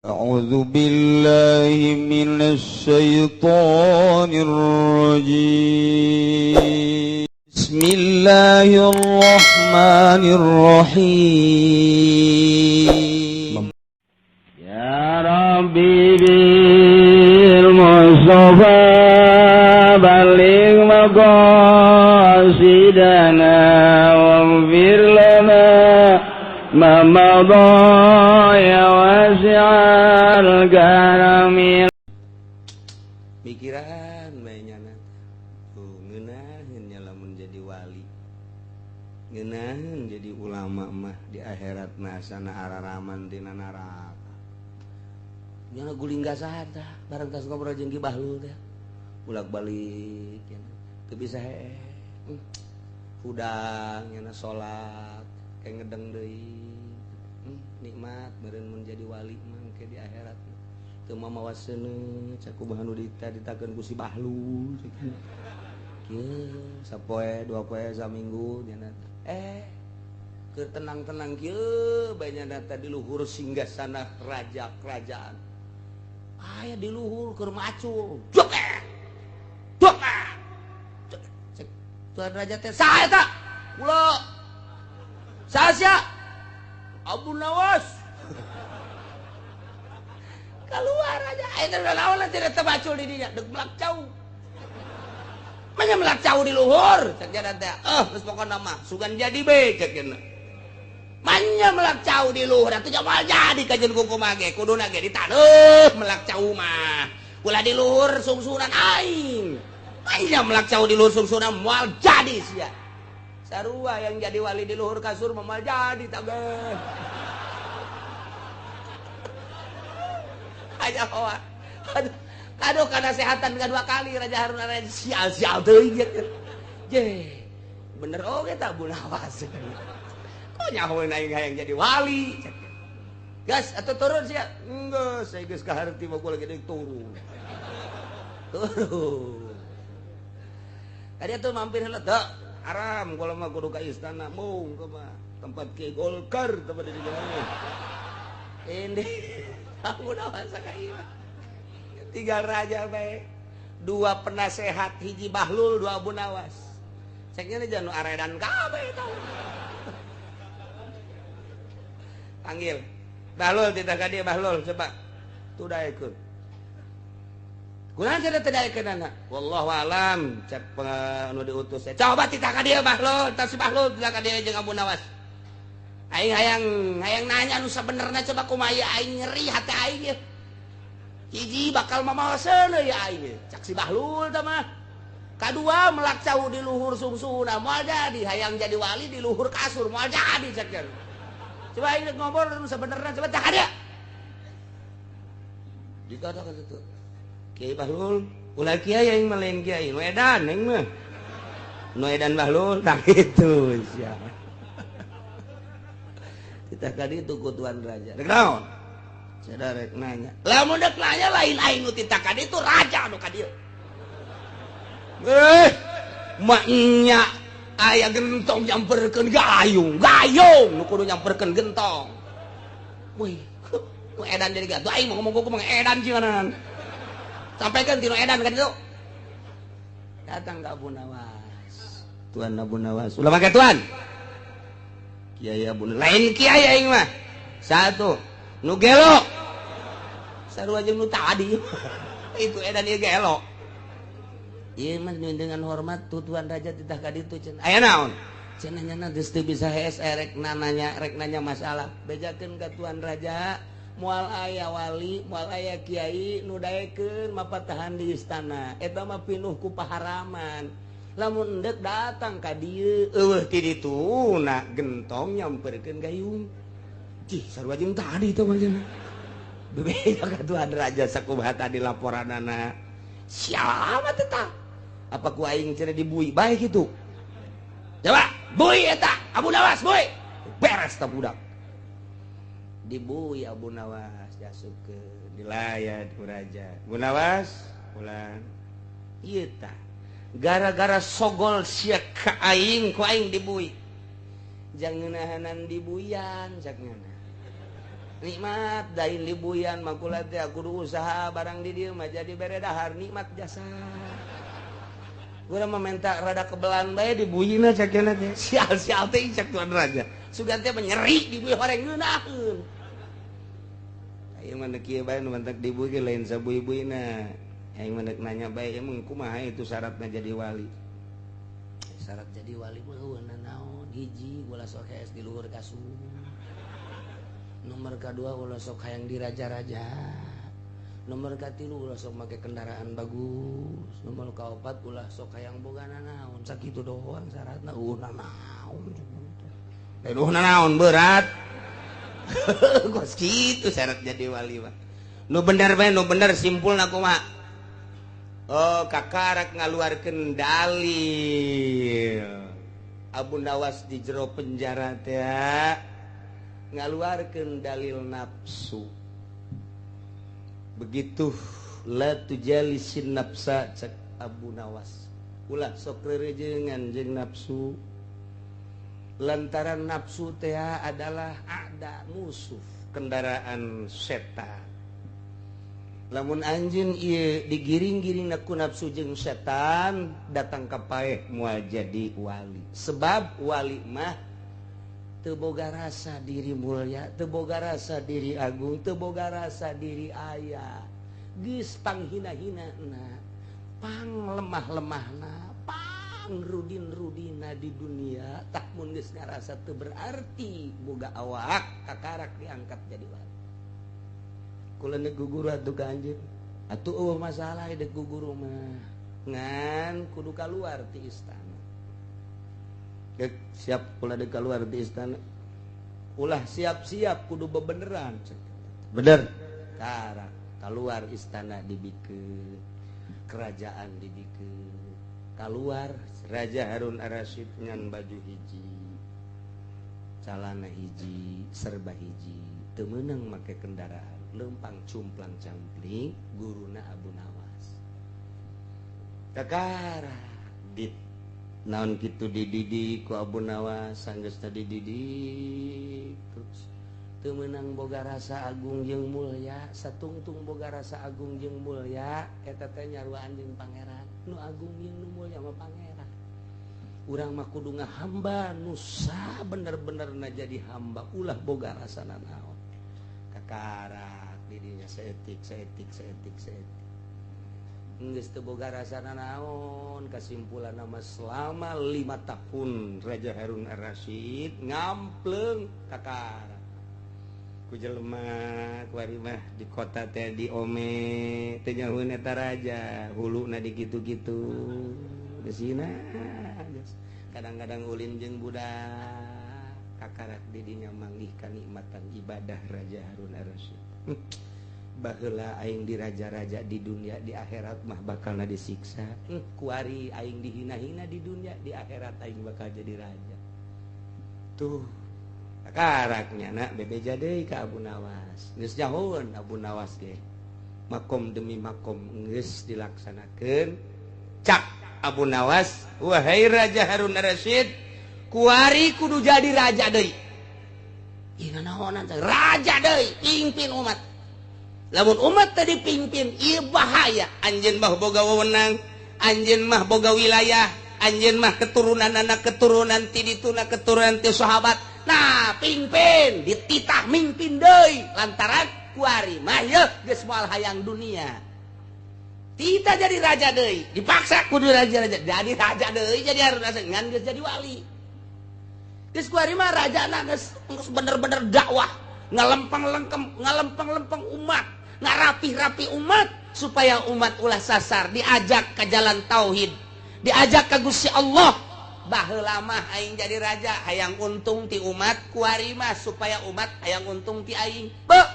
أعوذ بالله من الشيطان الرجيم بسم الله الرحمن الرحيم يا ربي بالمصطفى بلغ مقاصدنا واغفر لنا ما مضى ya wasi'al karamil pikiran bayana tuh ngeunaheun nya lamun jadi wali ngeunaheun jadi ulama mah di akhirat mah sana araraman tina neraka nya guling gasahan tah bareng tas ngobrol jeung Ki Bahlul teh bolak-balik nya teu bisa hudang nya salat kayak ngedeng deui nikmat meureun menjadi wali mangke di akhirat teu mamawaseun cakubahan nu ditakeun ku si Bahlul kieu sapoe dua poe saminggu nya keur tenang-tenang kieu bae nya di luhur singgasana raja kerajaan aya di luhur keur macul jok tuan raja teh saha eta kula saha sia Abu Nawas keluar aja itu udah lawan tidak terbacul di dinya dek melak cau mana melak cau di luhur cek jalan teh terus pokoknya mah sugan jadi be cek kena mana melak cau di luhur itu jamal jadi kajian kuku mage kudu nage di tanah melak cau mah ulah di luhur sungsunan aing mana melak cau di luhur sungsunan mual jadi sia sarua yang jadi wali di luhur kasur memal jadi tagan aja kawan aduh karena sehatan kedua kali Raja Harun Raja sial teuing je bener oge tak Abu Nawas kok nyahoeun aing hayang jadi wali gas atuh turun sia enggeus saya geus kaharti mah gua lagi deuk turun tadi atuh mampir heula teu aram kalau mah kudu ka istana mung mah tempat Ki Golkar tempat di jalan ini Abu Nawas ka ieu tiga raja bae dua penasehat hiji Bahlul dua Abu Nawas ceknya jangan nu aredan kabeh tah panggil Bahlul titah ka dieu Bahlul coba tudaekeun kunaon cenah teu daekeunana wallahu alam cek nu diutus coba titah ka dieu Bahlul tah si Bahlul titah ka dieu jeung Abu Nawas aing hayang nanya nu sabenerna coba kumaha aing nyeri hati aing ye hiji bakal mamawaseun ya aing cak si Bahlul tah mah kadua melak cau di luhur sungsuna moal jadi hayang jadi wali di luhur kasur moal jadi cak jan coba aing ngobrol nu sabenerna coba tah ka dieu dikata ka kitu Kiai Bahlul ulah kiai aing mah lain kiai nu edan aing mah nu edan Bahlul tah kitu sia kita kali itu kutuan raja dek naon saya rek nanya lamun dek nanya lain aing nu tita kadi itu raja nu kadieu maknya aya gentong nyamperkeun gayung nu kudu nyamperkeun gentong wih ku edan jadi gatuh aing ngomong ku mah edan cieunan sampaikan tinu edan kan itu datang ke Abu Nawas tuan Abu Nawas ulah make tuan Kiai Abu lain kiai aing mah satu nu gelo sarua jeung nu tadi itu edan ieu gelo ieu mah dengan hormat tuan raja titah ka ditu cenah aya naon cenah nya geus teu bisa hees rek nanya masalah bejakeun ka tuan raja moal aya wali moal aya kiai nu daekeun mapatahan di istana eta mah pinuh ku paharaman lamun endek datang ka dieu eueuh ti dituna gentong nyamperkeun gayung cih sarua jeung tadi teh mah cenah bebeda ka tuan raja sakumaha tadi laporanana sial mah teh tah apa ku aing cenah dibui bae kitu coba bui eta Abu Nawas bui beres tah budak dibui Abu Nawas jasukeun dilayat ku raja Abu Nawas ulang ieu tah gara-gara sogol sia ka aing ku aing dibui jangan nahanan dibuyan sakna nikmat dain libuyan makulat teh kudu usaha barang di dieu mah jadi bere dahar nikmat jasa. Gua meminta rada kebelan bae dibuyina cakena teh. Sial-sial teh cak tuan raja. Sugan teh nyeri dibuy horeng ngeunaheun. Aing mah kieu bae nu mentek dibuy ge lain sabuy-buyna. Aing mah nanya bae emang kumaha itu syaratna jadi wali. Syarat jadi wali mah naon hiji ulah sok es di luhur kasur. Nomor kedua ulah sok hayang diraja-raja. Nomor katilu ulah sok make kendaraan bagus. Nomor kaopat ulah sok hayang boga naon. Sakitu doang syaratna naon. Naon berat. Kos kitu syarat jadi wali mah. Nu bener bae nu bener simpulna kumaha? Oh kakarak ngaluarkeun dalil. Abu Nawas di jero penjara teh ngaluarkeun dalil nafsu. Begitu la tujalisin nafsa cek Abu Nawas. Ulah sok rerejengan jeung nafsu. Lantaran nafsu teh adalah ada musuh kendaraan setan. Lamun anjeun ieu digiring-giringna ku nafsu jeung setan datang ka paeh moal jadi wali. Sebab wali mah teu boga rasa diri mulia, teu boga rasa diri agung, teu boga rasa diri aya. Geus panghina-hinana, pang lemah-lemahna, pang rudin-rudina di dunia, tak mun geus ngarasa teu berarti boga awak kakarak diangkat jadi wali. Kula neuk guguru atuh ka anjeun. Atuh masalah deuk guguru mah. Ngan kudu kaluar ti istana. Geuk siap kula deuk kaluar ti istana. Ulah siap-siap kudu bebeneran. Bener. Karak kaluar istana dibikeun. Kerajaan dibikeun. Kaluar Raja Harun Ar-Rasyid ngan baju hiji. Calana hiji, serba hiji. Teu meunang make kendaraan. Lempang cumplang campling guruna Abu Nawas kakara dit naon kitu dididik ku Abu Nawas sanggeusna dididik terus teu meunang boga rasa agung jeung mulya satungtung boga rasa agung jeung mulya eta teh nyaruaan jeung pangeran nu agung jeung nu mulya mah pangeran urang mah kudu ngahamba nu sa bener-benerna jadi hamba ulah boga rasana naon kakara dirinya seetik geus teu boga rasana naon kasimpulan nama selama 5 tahun Raja Harun Ar-Rasyid ngampleung kakara ku jelema kuari mah di kota teh di ome teh nyahoeun eta raja huluna di kitu-kitu geusina kadang-kadang ulin jeung budak kakarak di dinya manggih kanikmatan ibadah Raja Harun Ar-Rasyid. Baheula aing di raja-raja di dunia di akhirat mah bakalna disiksa. Kuari aing dihina-hina di dunia di akhirat aing bakal jadi raja. Tuh karaknya nak bebeja deui ka Abu Nawas. Geus nyahoeun Abu Nawas ge. Makom demi makom geus dilaksanakeun. Cak Abu Nawas, wahai Raja Harun Ar-Rasyid, kuari kudu jadi raja deui. Ieu naonan teh raja deui, pimpin umat. Lamun umat tadi pimpin ieu bahaya. Anjeun mah boga wewenang, anjeun mah boga wilayah, anjeun mah keturunan anak keturunan ti dituna keturunan ti sahabat. Nah, pimpin, dititah mimpin deui lantaran kuari mah yeuh geus moal hayang dunia. Tita jadi raja deui, dipaksa kudu raja-raja. Jadi raja deui jadi Harun Ar-Rasyid ngan geus jadi wali. Geus kuari mah rajana geus bener-bener dakwah, ngalempeng-lempeng umat. Ngarapi-rapi umat supaya umat ulah sasar diajak ke jalan tauhid diajak ke Gusti Allah baheula mah aing jadi raja hayang untung ti umat kuari mah supaya umat hayang untung ti aing beuh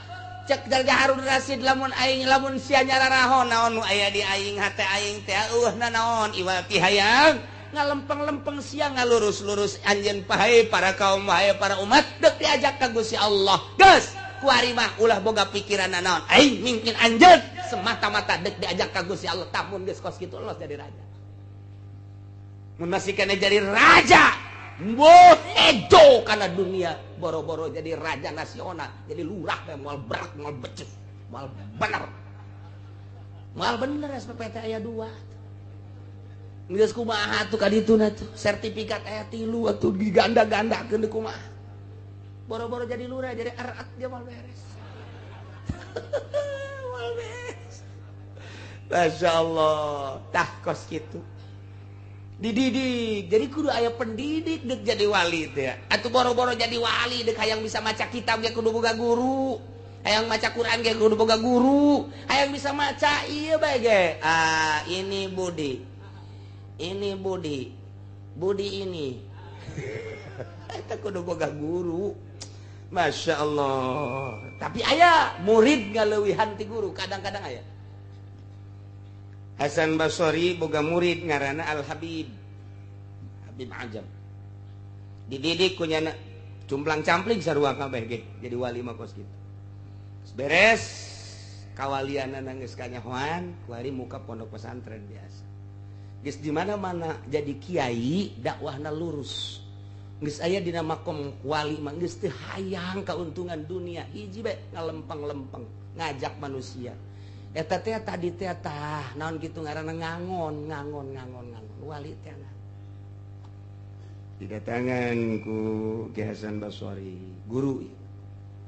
cek Raja Harun Ar-Rasyid lamun aing lamun sia nyararahon naon nu aya di aing hate aing teh naon iwal ti hayang ngalempeng-lempeng sia ngalurus-lurus anjeun pahe para kaum pahe para umat deuk diajak ka Gusti Allah geus kuari mah ulah boga pikiran naon aing mungkin anjeun semata-mata deuk diajak ka Gusti Allah tamun geus kos kitu los jadi raja mun masih kana jadi raja Hejo karena dunia boro-boro jadi raja nasional, jadi lurah moal berat, moal becus, moal bener. Moal bener SPPT aya 2. Geus kumaha tuh ka dituna tuh, sertifikat aya 3 atuh diganda-gandakeun kumaha. Boro-boro jadi lurah, jadi erat dia moal beres. Moal beres. Masya Allah, tah kos gitu. Dididik, jadi kudu aya pendidik dek jadi wali teh. Atuh boro-boro jadi wali dek hayang bisa maca kitab ge kudu boga guru. Hayang maca Quran ge kudu boga guru. Hayang bisa maca ieu bae ge. Ini Budi. Ini Budi. Budi ini. Eta kudu boga guru. Masya Allah. Tapi aya murid ngaleuwihan ti guru, kadang-kadang aya. Hasan Basri boga murid ngaranna Al Habib. Habib Ajam. Dididik ku nyana cumplang-campling sarua kabeh ge jadi wali mah kos kitu. Beres kawalianana geus kanyahoan, kuari muka pondok pesantren biasa. Geus di mana-mana jadi kiai, dakwahna lurus. Geus aya dina makom wali mah geus teu hayang kauntungan dunia, hiji bae ngalempeng-lempeng, ngajak manusia. Eta teh tadi teh tah naon kitu ngaranna ngangon wali teh didatangan ku Ki Hasan Basri guru.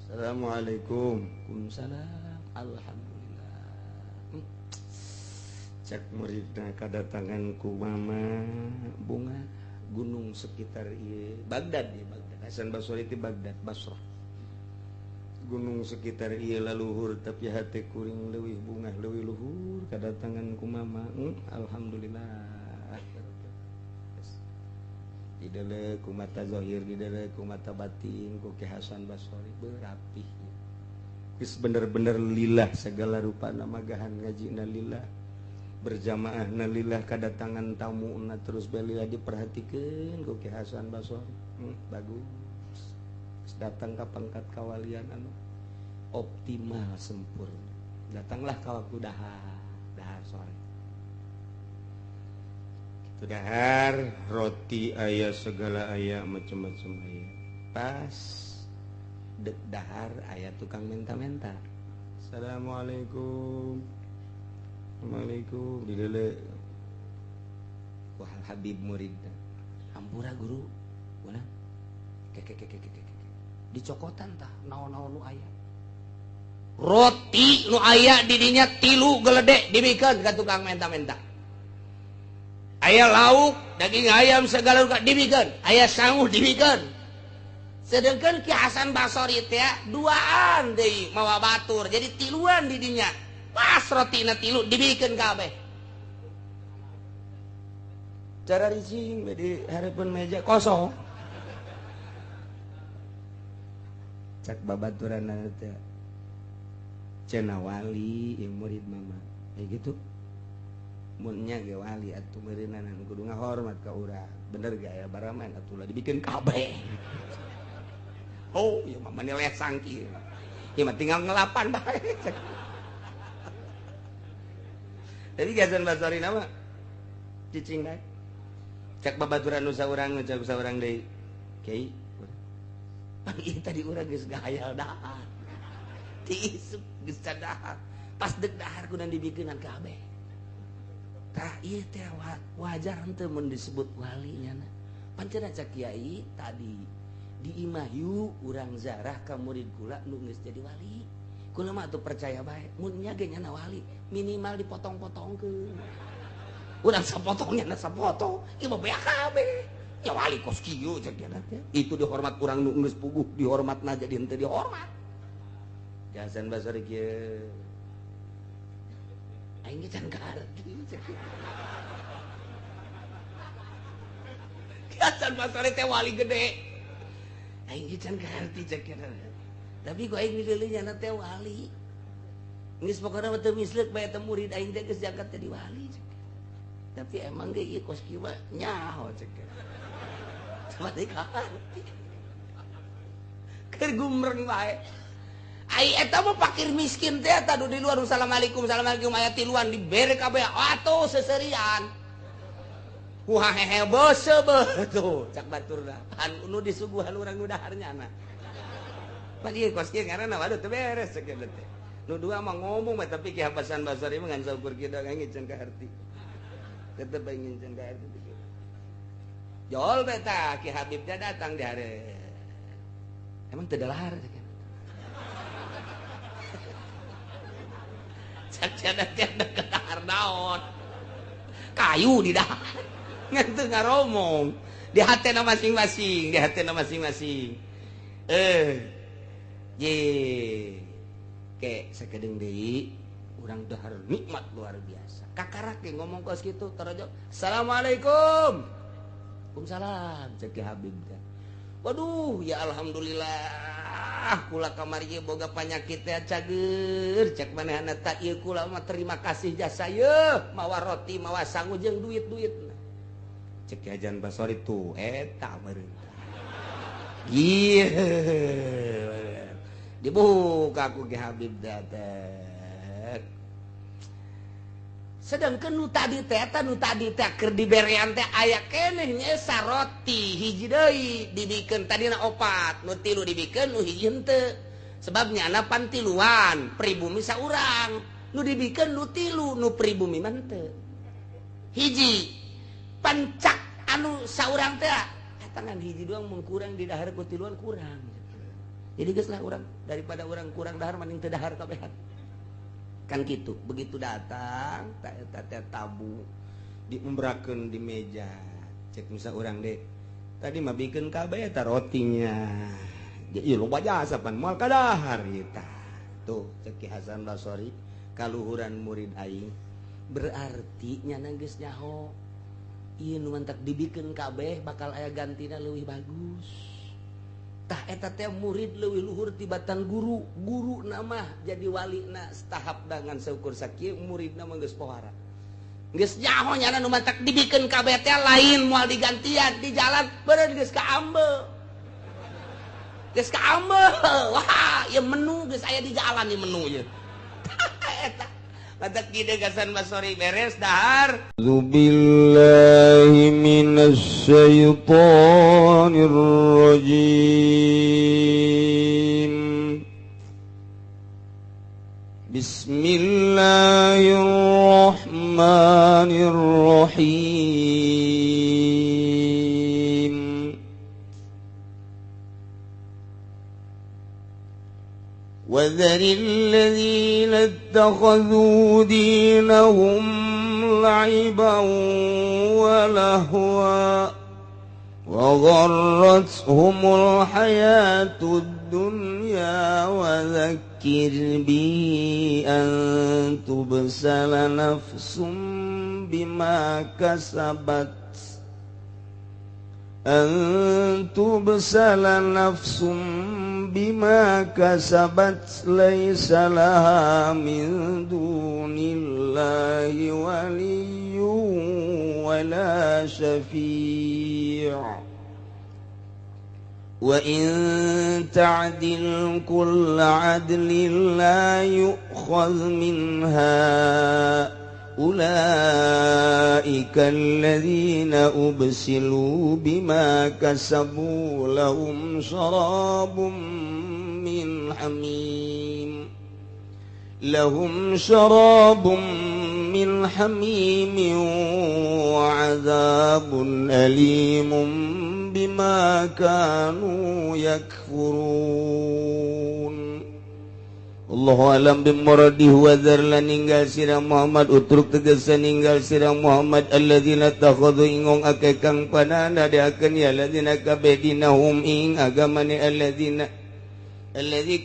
Assalamualaikum. Waalaikumsalam. Alhamdulillah. Cek muridna kadatangan ku mama bunga gunung sekitar ieu Baghdad ya Baghdad. Hasan Basri ti Baghdad Basrah. Gunung sekitar ieu laluhur tapi hate kuring leuwih bunga leuwih luhur kadatangan ku mama. Alhamdulillah. Didele ku mata zahir, didele ku mata batin ku Ki Hasan Basri berapih. Geus bener-bener lillah segala rupa namagahan ngajina lillah. Berjamaahna lillah kadatangan tamuuna terus belillah diperhatikeun ku Ki Hasan Basri. Bagus. Datang ke pangkat kawalian anu optimal sempurna. Datanglah ke waktu dahar sore. Itu dahar roti aya segala aya macam-macam aya. Pas dek dahar aya tukang menta-menta. Assalamualaikum. Waalaikumsalam. Didele wah Habib murid. Hampura guru. Mana? Kek dicokotan tah naon-naon nu aya roti nu aya di dinya 3 geledek dibikeun ka tukang menta-menta. Aya lauk daging ayam segala rupa dibikeun, aya sanguh dibikeun. Sedengkeun Ki Hasan Basri teh 2an deui mawa batur jadi 3an di dinya. Pas rotina 3 dibikeun kabeh. Cara ricing di hareupeun meja kosong. Cak babaturan teh cenah wali yang murid mama kayak gitu munnya ge wali atuh meureunan kudu ngahormat ka urang bener ge aya baraman atuh lah dibikin kabeh. Oh ieu mah maneh sangki ieu mah tinggal ngelapan bae. Jadi Hasan Basri nama cicing bae cak babaturan nu saurang cak saurang deui kiai. Ieu tadi urang geus gahayal dahar. Ti isuk geus dahar. Pas dek dahar kunaon dibikeunan kabeh. Tah ieu teh wajar henteu mun disebut wali nyana. Pancena cak kiai tadi di imahyu urang zarah ka murid kula nu geus jadi wali. Kula mah atuh percaya bae mun nya ge nyana wali minimal dipotong-potongkeun. Urang sapotong nyana sapotong, ieu mah beak kabeh. Ya wali kos kieu cek dia teh. Itu dihormat urang nu geus puguh, dihormatna jadi henteu dihormat. Hasan Basri kieu. Aing ge can karti cek. Hasan Basri teh wali gede. Aing ge can karti cek dia. Tapi ku aing milih nyana teh wali. Geus pokona teu misleuk bae teh murid aing teh geus diangkat jadi wali cek. Tapi emang ge ieu kos kieu mah nyaho cek. Mati karti. Keur gumreng bae. Ai eta mah fakir miskin teh eta di luar assalamualaikum aya tiluan dibere kabeh atuh seuserian. wah hehe bose tuh cak baturna anu disuguhan urang nu daharnya na pan ieu kos kieu ngaranna waduh teu beres cek teh nu dua mah ngomong mah tapi Ki Hasan Basri mah ngan saukur kieu da ngingin ka harti tetep ngingin ka harti jol beta Ki Habib teh datang di hari emang teu dalahar cak cenah teh deket dahar naon kayu di dahar ngan teu ngaromong di hatena masing-masing ye ke sakedeung deui urang dahar nikmat luar biasa kakarake ngomong kos kitu tarajo assalamualaikum waalaikumsalam cek Ki Habib teh waduh ya alhamdulillah kula kamari ieu boga panyakit teh cager cek manehna ta ieu kula mah terima kasih jasa yeuh mawa roti mawa sangu jeung duit-duitna cek Ki Hasan Basri tuh eta meureun ieu dibuka ku Ki Habib datang sedangkan nu tadi teh keur diberean teh aya keneh nyesa roti hiji deui dibikeun tadina opat nu tilu dibikeun nu hiji henteu sebabnya na pantiluan pribumi saurang nu dibikeun nu tilu nu pribumi mah henteu hiji pancak anu saurang teh eta ngan hiji doang mun kurang di dahar ku tiluan kurang jadi geus lah urang daripada urang kurang dahar mending teu dahar kabehan kan gitu begitu datang tak eta teh tabu diumbrakeun di meja cek misa urang dek tadi mah bikin kabeh eta rotinya ieu loba jasa pan moal ka dahar eta tuh cek Ki Hasan Basri kaluhuran murid aing berarti nyana geus nyaho ieu nu mantak dibikeun kabeh bakal aya gantina leuwih bagus tah eta teh murid leuwih luhur tibatan guru nama jadi walina setahap dengan seukur sakieu muridna mah geus pohara geus nyaho nyana nu mantak dibikeun kabeh teh lain moal digantian di jalan beureun geus ka ambeul wah ieu menu geus aya di jalan ieu menu ieu eta mantak kieu Hasan Basri beres dahar Billahi minasy syaithanir rajim Bismillahirrahmanirrahim وذر الذين اتخذوا دينهم لعبا ولهوا وغرتهم الحياة الدنيا وذكر به أن تبسل نفس بما كسبت ليس لها من دون الله ولي ولا شفيع وإن تعدل كل عدل لا يؤخذ منها أولئك الذين أبسلوا بما كسبوا لهم شراب من حميم وعذاب أليم بما كانوا يكفرون Allahu alam bimuradihi wa dzarla ninggal sirah Muhammad utruk tegesa ninggal sirah Muhammad alladzina takhadhu ingong ake kang panana deakeun ya alladzina kabedinahum ing agamane alladzi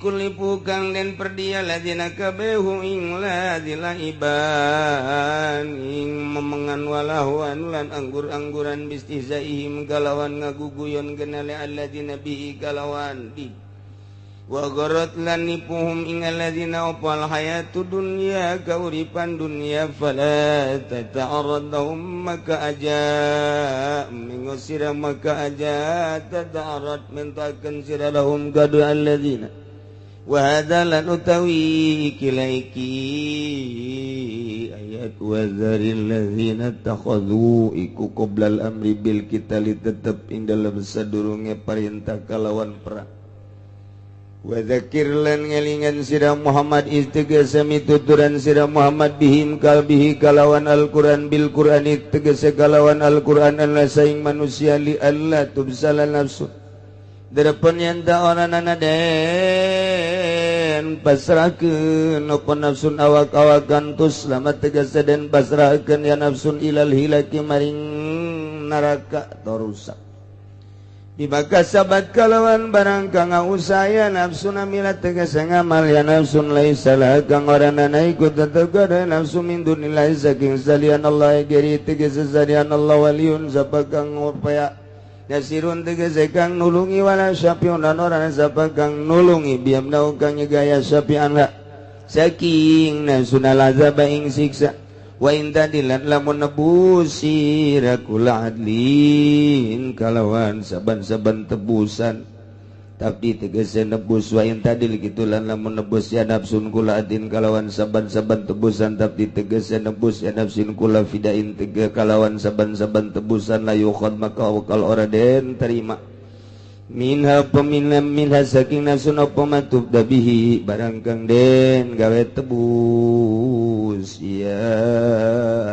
kulipu kang den perdia alladzina kabehu ing ladzila iban ing memengan walahwan lan anggur-angguran bistihzaihim kalawan ngaguguyon kenale alladzina bihi kalawan di wa gharat lan nipuhum ingal ladzina opal hayatu dunya kauripan dunya fala tata'aradhum maka aja mingosira maka aja tata'arad mentakeun siralahum gadu alladzina wa hadza lan utawi kilaiki ayat wazaril ladzina takhadhu iku qoblal amri bil qitali tetep ing dalam sadurunge parintah kalawan perang. Wa dzakir lan ngelingan sira Muhammad istegese mituturan sira Muhammad bihim kalbihi kalawan Al-Qur'an bil Qur'ani tegese kalawan Al-Qur'an Allah saing manusia li Allah tubsala nafsu derepen yanta orangana den pasrahkeun apa nafsun awak-awakan tus selamat tegese den pasrahkeun ya nafsun ilal hilaki maring neraka rusak. Bimaka sabat kalawan barang kang usaya nafsun amila tegese ngamal ya nafsun laisa lah kang orangana ikut tetep kada nafsu min dunillahi saking salian Allah geri tegese salian Allah waliun sapa kang upaya Yasirun tegese kang nulungi wala syafi'un dan orang sapa kang nulungi biamna kang nyegaya syafi'an la saking nasunal azab ing siksa wa inta dilan lamun nebusi rakul adlin kalawan saban-saban tebusan tapi tegese nebus wa inta dil kitulan lamun nebus ya nafsun kula adin kalawan saban-saban tebusan tapi tegese nebus ya nafsin kula fidain tege kalawan saban-saban tebusan la yukhad maka wakal ora den terima minha peminam minha saking nafsun apa matub dabihi barang kang den gawe tebus ya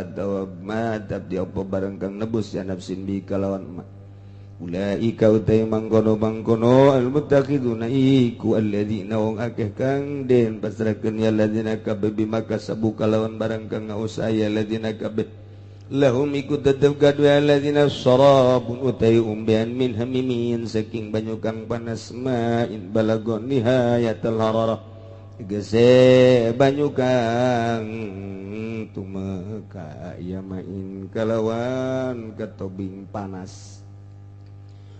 atau matab di apa barang kang nebus ya nafsin bi kalawan ma ulaika utai mangkono al-muttakhiduna iku alladzina wong akeh kang den pasrahkeun ya alladzina kabeh bimaka sabu kalawan barang kang ngausaya alladzina kabeh lahum iku tetep kadue alladzina sarabun utai umbean min hamimin saking banyu kang panas main balagon nihayatul hararah tegese banyu kang tumeka ya main kalawan katobing panas.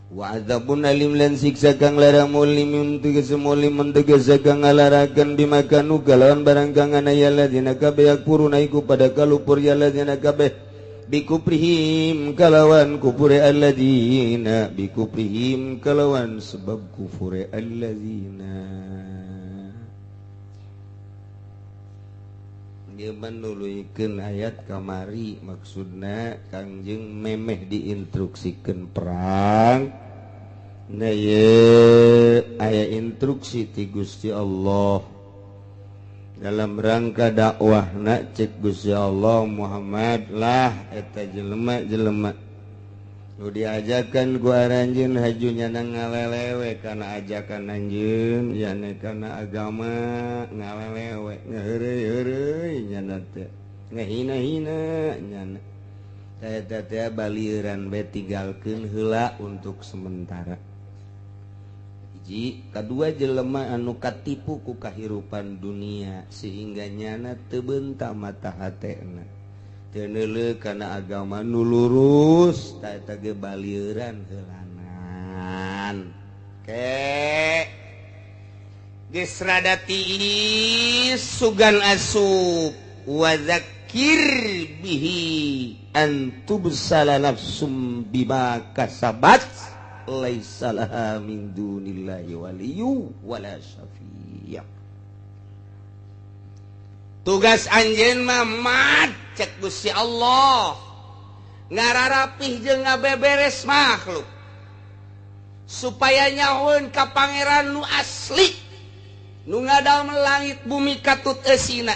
Wa adzabun alim lan siksa kang larang mulimun tegese mulimun tegese kang ngalarakeun bimakanu kalawan barang kang ana ya ladina kabeh yakfuruna iku pada kalupur ya ladina kabeh bikuprihim kalawan kupure alladzina bikuprihim kalawan sebab kufure alladzina Gimana nuluikeun ayat kamari maksudna kangjeng memeh diinstruksikan perang na ye aya instruksi ti Gusti Allah dalam rangka dakwah na cek Gusti Allah Muhammad lah eta jelema nu diajakan ku aranjeun hajunya nang ngalelewe kana ajakan anjeun yane kana agama ngalelewe ngaheureuy-heureuy nyana teh ngahina-hina nyana eta teh balieuran we tinggalkeun heula untuk sementara. Hiji kadua jelema anu katipu ku kahirupan dunia sehingga nyana teu beunta mata hatena teneuleuh kana agama nu lurus ta eta ge balieuran heulanan ke geus rada tiis sugan asup wa zakir bihi an tubsala nafsum bima kasabat laisa laha min dunillahi waliyyu wala syafi'. Tugas anjeun mah mat cek Gusti Allah ngararapih jeung ngabeberes makhluk supaya nyahoeun ka pangeran nu asli nu ngadalem langit bumi katut eusina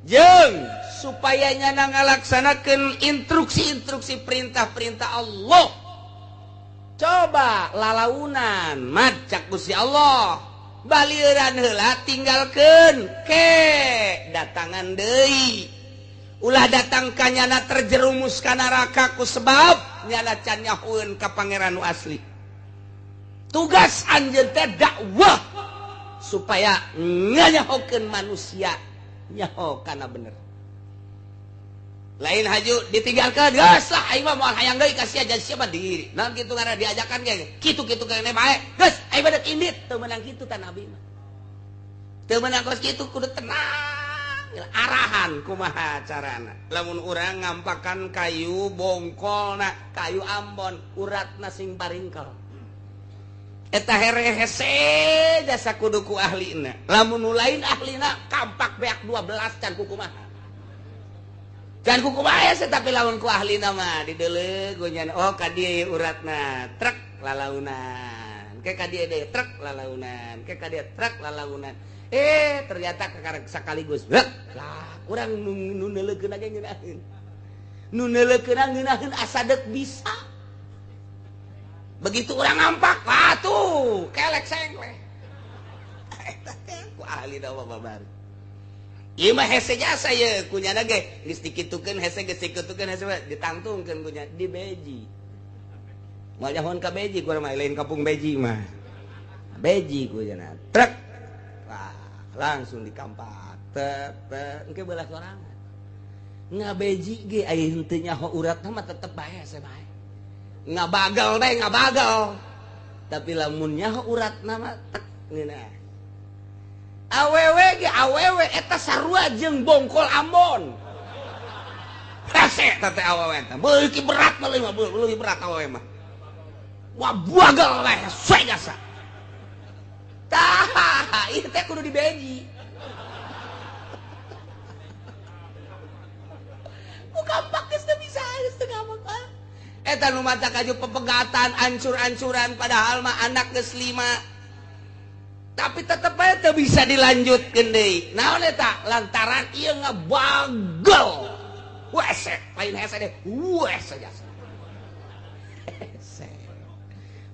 jeung supaya nyana ngalaksanakeun instruksi-instruksi perintah-perintah Allah. Coba lalaunan mat cek Gusti Allah balieuran heula tinggalkeun ke datangan deui ulah datang ka nyana terjerumus ka neraka ku sebab nyana can nyahoeun ka pangeran nu asli. Tugas anjeun teh dakwah supaya nganyahokeun manusia nyaho kana bener. Lain haju ditinggalkeun geus lah aing mah moal hayang deui ka sia jadi siapa diri. Naon kitu ngaranna diajakan ge kitu-kitu kene bae. Geus aing badak indit teu meunang kitu tan abi mah. Teu meunang kos kitu kudu tenang. Arahan kumaha carana. Lamun urang ngampakan kayu bongkolna, kayu Ambon, uratna sing paringkel. Eta here hese jasa kudu ku ahlina. Lamun nu lain ahlina kampak beak 12 can kumaha. jangan kuku bae tapi lawan ku ahli nama dideuleuh gunyan oh ka dieu uratna trek lalaunan ke ka dieu deui trek lalaunan ke ka dieu trek lalaunan ternyata sekaligus lah urang nu neuleukeun ge ngeunaheun nu neuleukeun ngeunaheun asa deuk bisa begitu urang ngampak tuh kelek sengleh eta teh ku ahli nama babar. Ieu mah hese jasa ye kunyana ge geus dikitukeun hese geus dikitukeun hese ditangtungkeun kunya di beji. Moal nyahoan ka beji ku mah lain kampung beji mah. Beji kunyana trek. Wah, langsung dikampak. Engke beulah sorangan. Ngabeji ge aya henteu nyaho uratna mah tetep bae hese bae. Ngabagal teh ngabagal. Tapi lamun nyaho uratna mah tek ngeunah. Awewe eta sarua jeung bongkol Ambon. Hese teh awewe teh. Beuki berat mah leuwih berat awewe mah. Wah buagal we hese jasa. Tah, ieu teh kudu dibeji. Mukampak geus teu bisa geus teu gampang. Eta nu maca kaju pepegatan ancur-ancuran padahal mah anak geus 5. Tapi tetep aja teu bisa dilanjutkeun deui. Naon eta? Lantaran ieu ngabagal. Wese, lain hese deh. Wese jasa. Hese.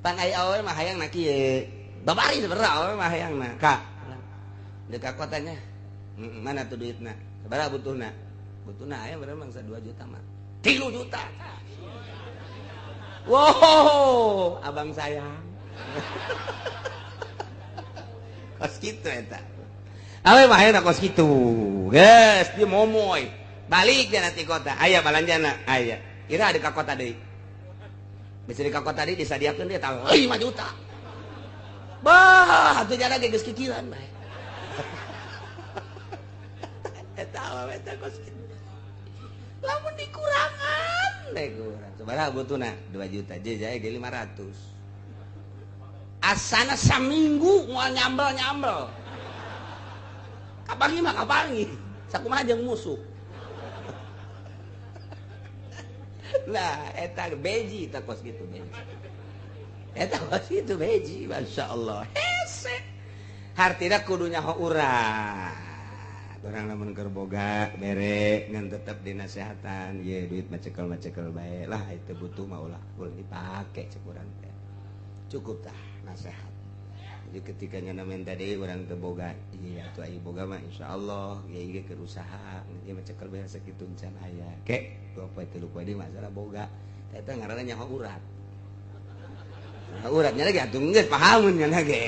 Pan aya awewe mah hayangna kieu. Babari sebenarnya awewe mah hayangna. Kak. Deuk ka kotanya. Mana tuh duitna? Sabaraha butuhna? Butuhna aya bener mangsa 2 juta mah. 3 juta. Wow, abang sayang. Kos kitu eta. Awe mah hayangna kos kitu. Geus dia momoy. Balik dia nanti kota. Aya balanjana, aya. Ira ada ka kota deui. Bisa di ka kota deui disadiakeun dia tah 5 juta. Bah, atuh jana ge geus kikiran bae. Eta awe eta kos kitu. Lamun dikurangan deh kurang. Sabaraha butuhna? 2 juta. Jajae ge 500. Asana saminggu moal nyambel kapangi mah kapangi sakumaha jeung musuh lah eta beji eta kos kitu beji eta kos kitu beji masyaallah hese hartina kudu nyaho urang urang lamun keur boga bere ngan tetep dinasehatan ye duit macekel bae lah itu butuh mah ulah dipake cek urang teh cukup tah nasihat. Jadi ketika nyana minta deui urang teu boga, iya atuh aya boga mah insyaallah ieu ge keur usaha, ieu mah cekel bae sakitu can aya. Ke 2 poe 3 poe deui masalah boga. Eta ngaranna nyaho urat. Nah, uratnya lagi atuh geus pahameun nyana ge.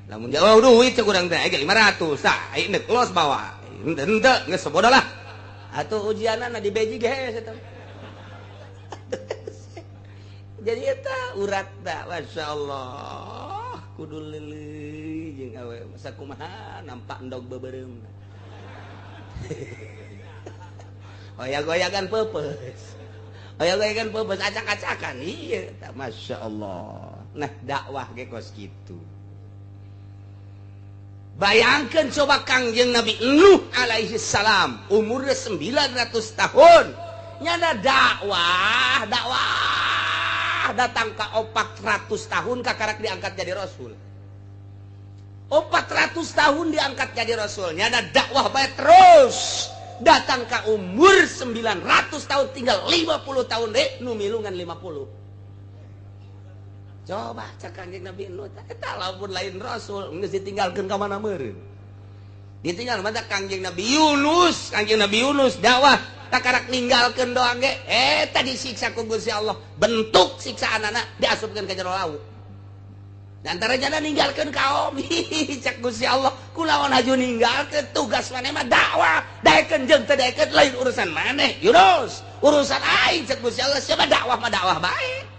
Lamun jauh duit cek urang teh ge 500, tah ieu neuk los bawa. Henteu geus bodoh lah. Atuh ujianna di beji ge eta. Jadi eta urat da masyaallah kudu leuleuh jeung awe sakumaha nampak endog beubereum. Goyang-goyangan peupeus. Goyang-goyangan peupeus acak-acakan ieu eta masyaallah. Nah dakwah ge kos kitu. Bayangkeun coba Kangjeng Nabi Nuh alaihi salam umurna 900 tahun nyana dakwah datang ke 400 tahun kakarak diangkat jadi rasul. 400 tahun diangkat jadi rasulnya ada dakwah bae terus datang ke umur 900 tahun tinggal 50 tahun deh nu milungan 50. Coba cak Kangjeng Nabi Nuh eta lamun lain rasul geus ditinggalkeun ka mana meureun. Ditinggal mata Kangjeng Nabi Yunus dakwah takarak ninggalkeun doang ge eta disiksa ku Gusti Allah bentuk siksaanana diasupkeun ka jero laut dan tarajana ninggalkeun kaum cak Gusti Allah kulawan haju ninggalkeun tugas maneh mah dakwah daekeun jeung teu daekeun lain urusan maneh Yunus urusan aing cak Gusti Allah siapa dakwah mah dakwah bae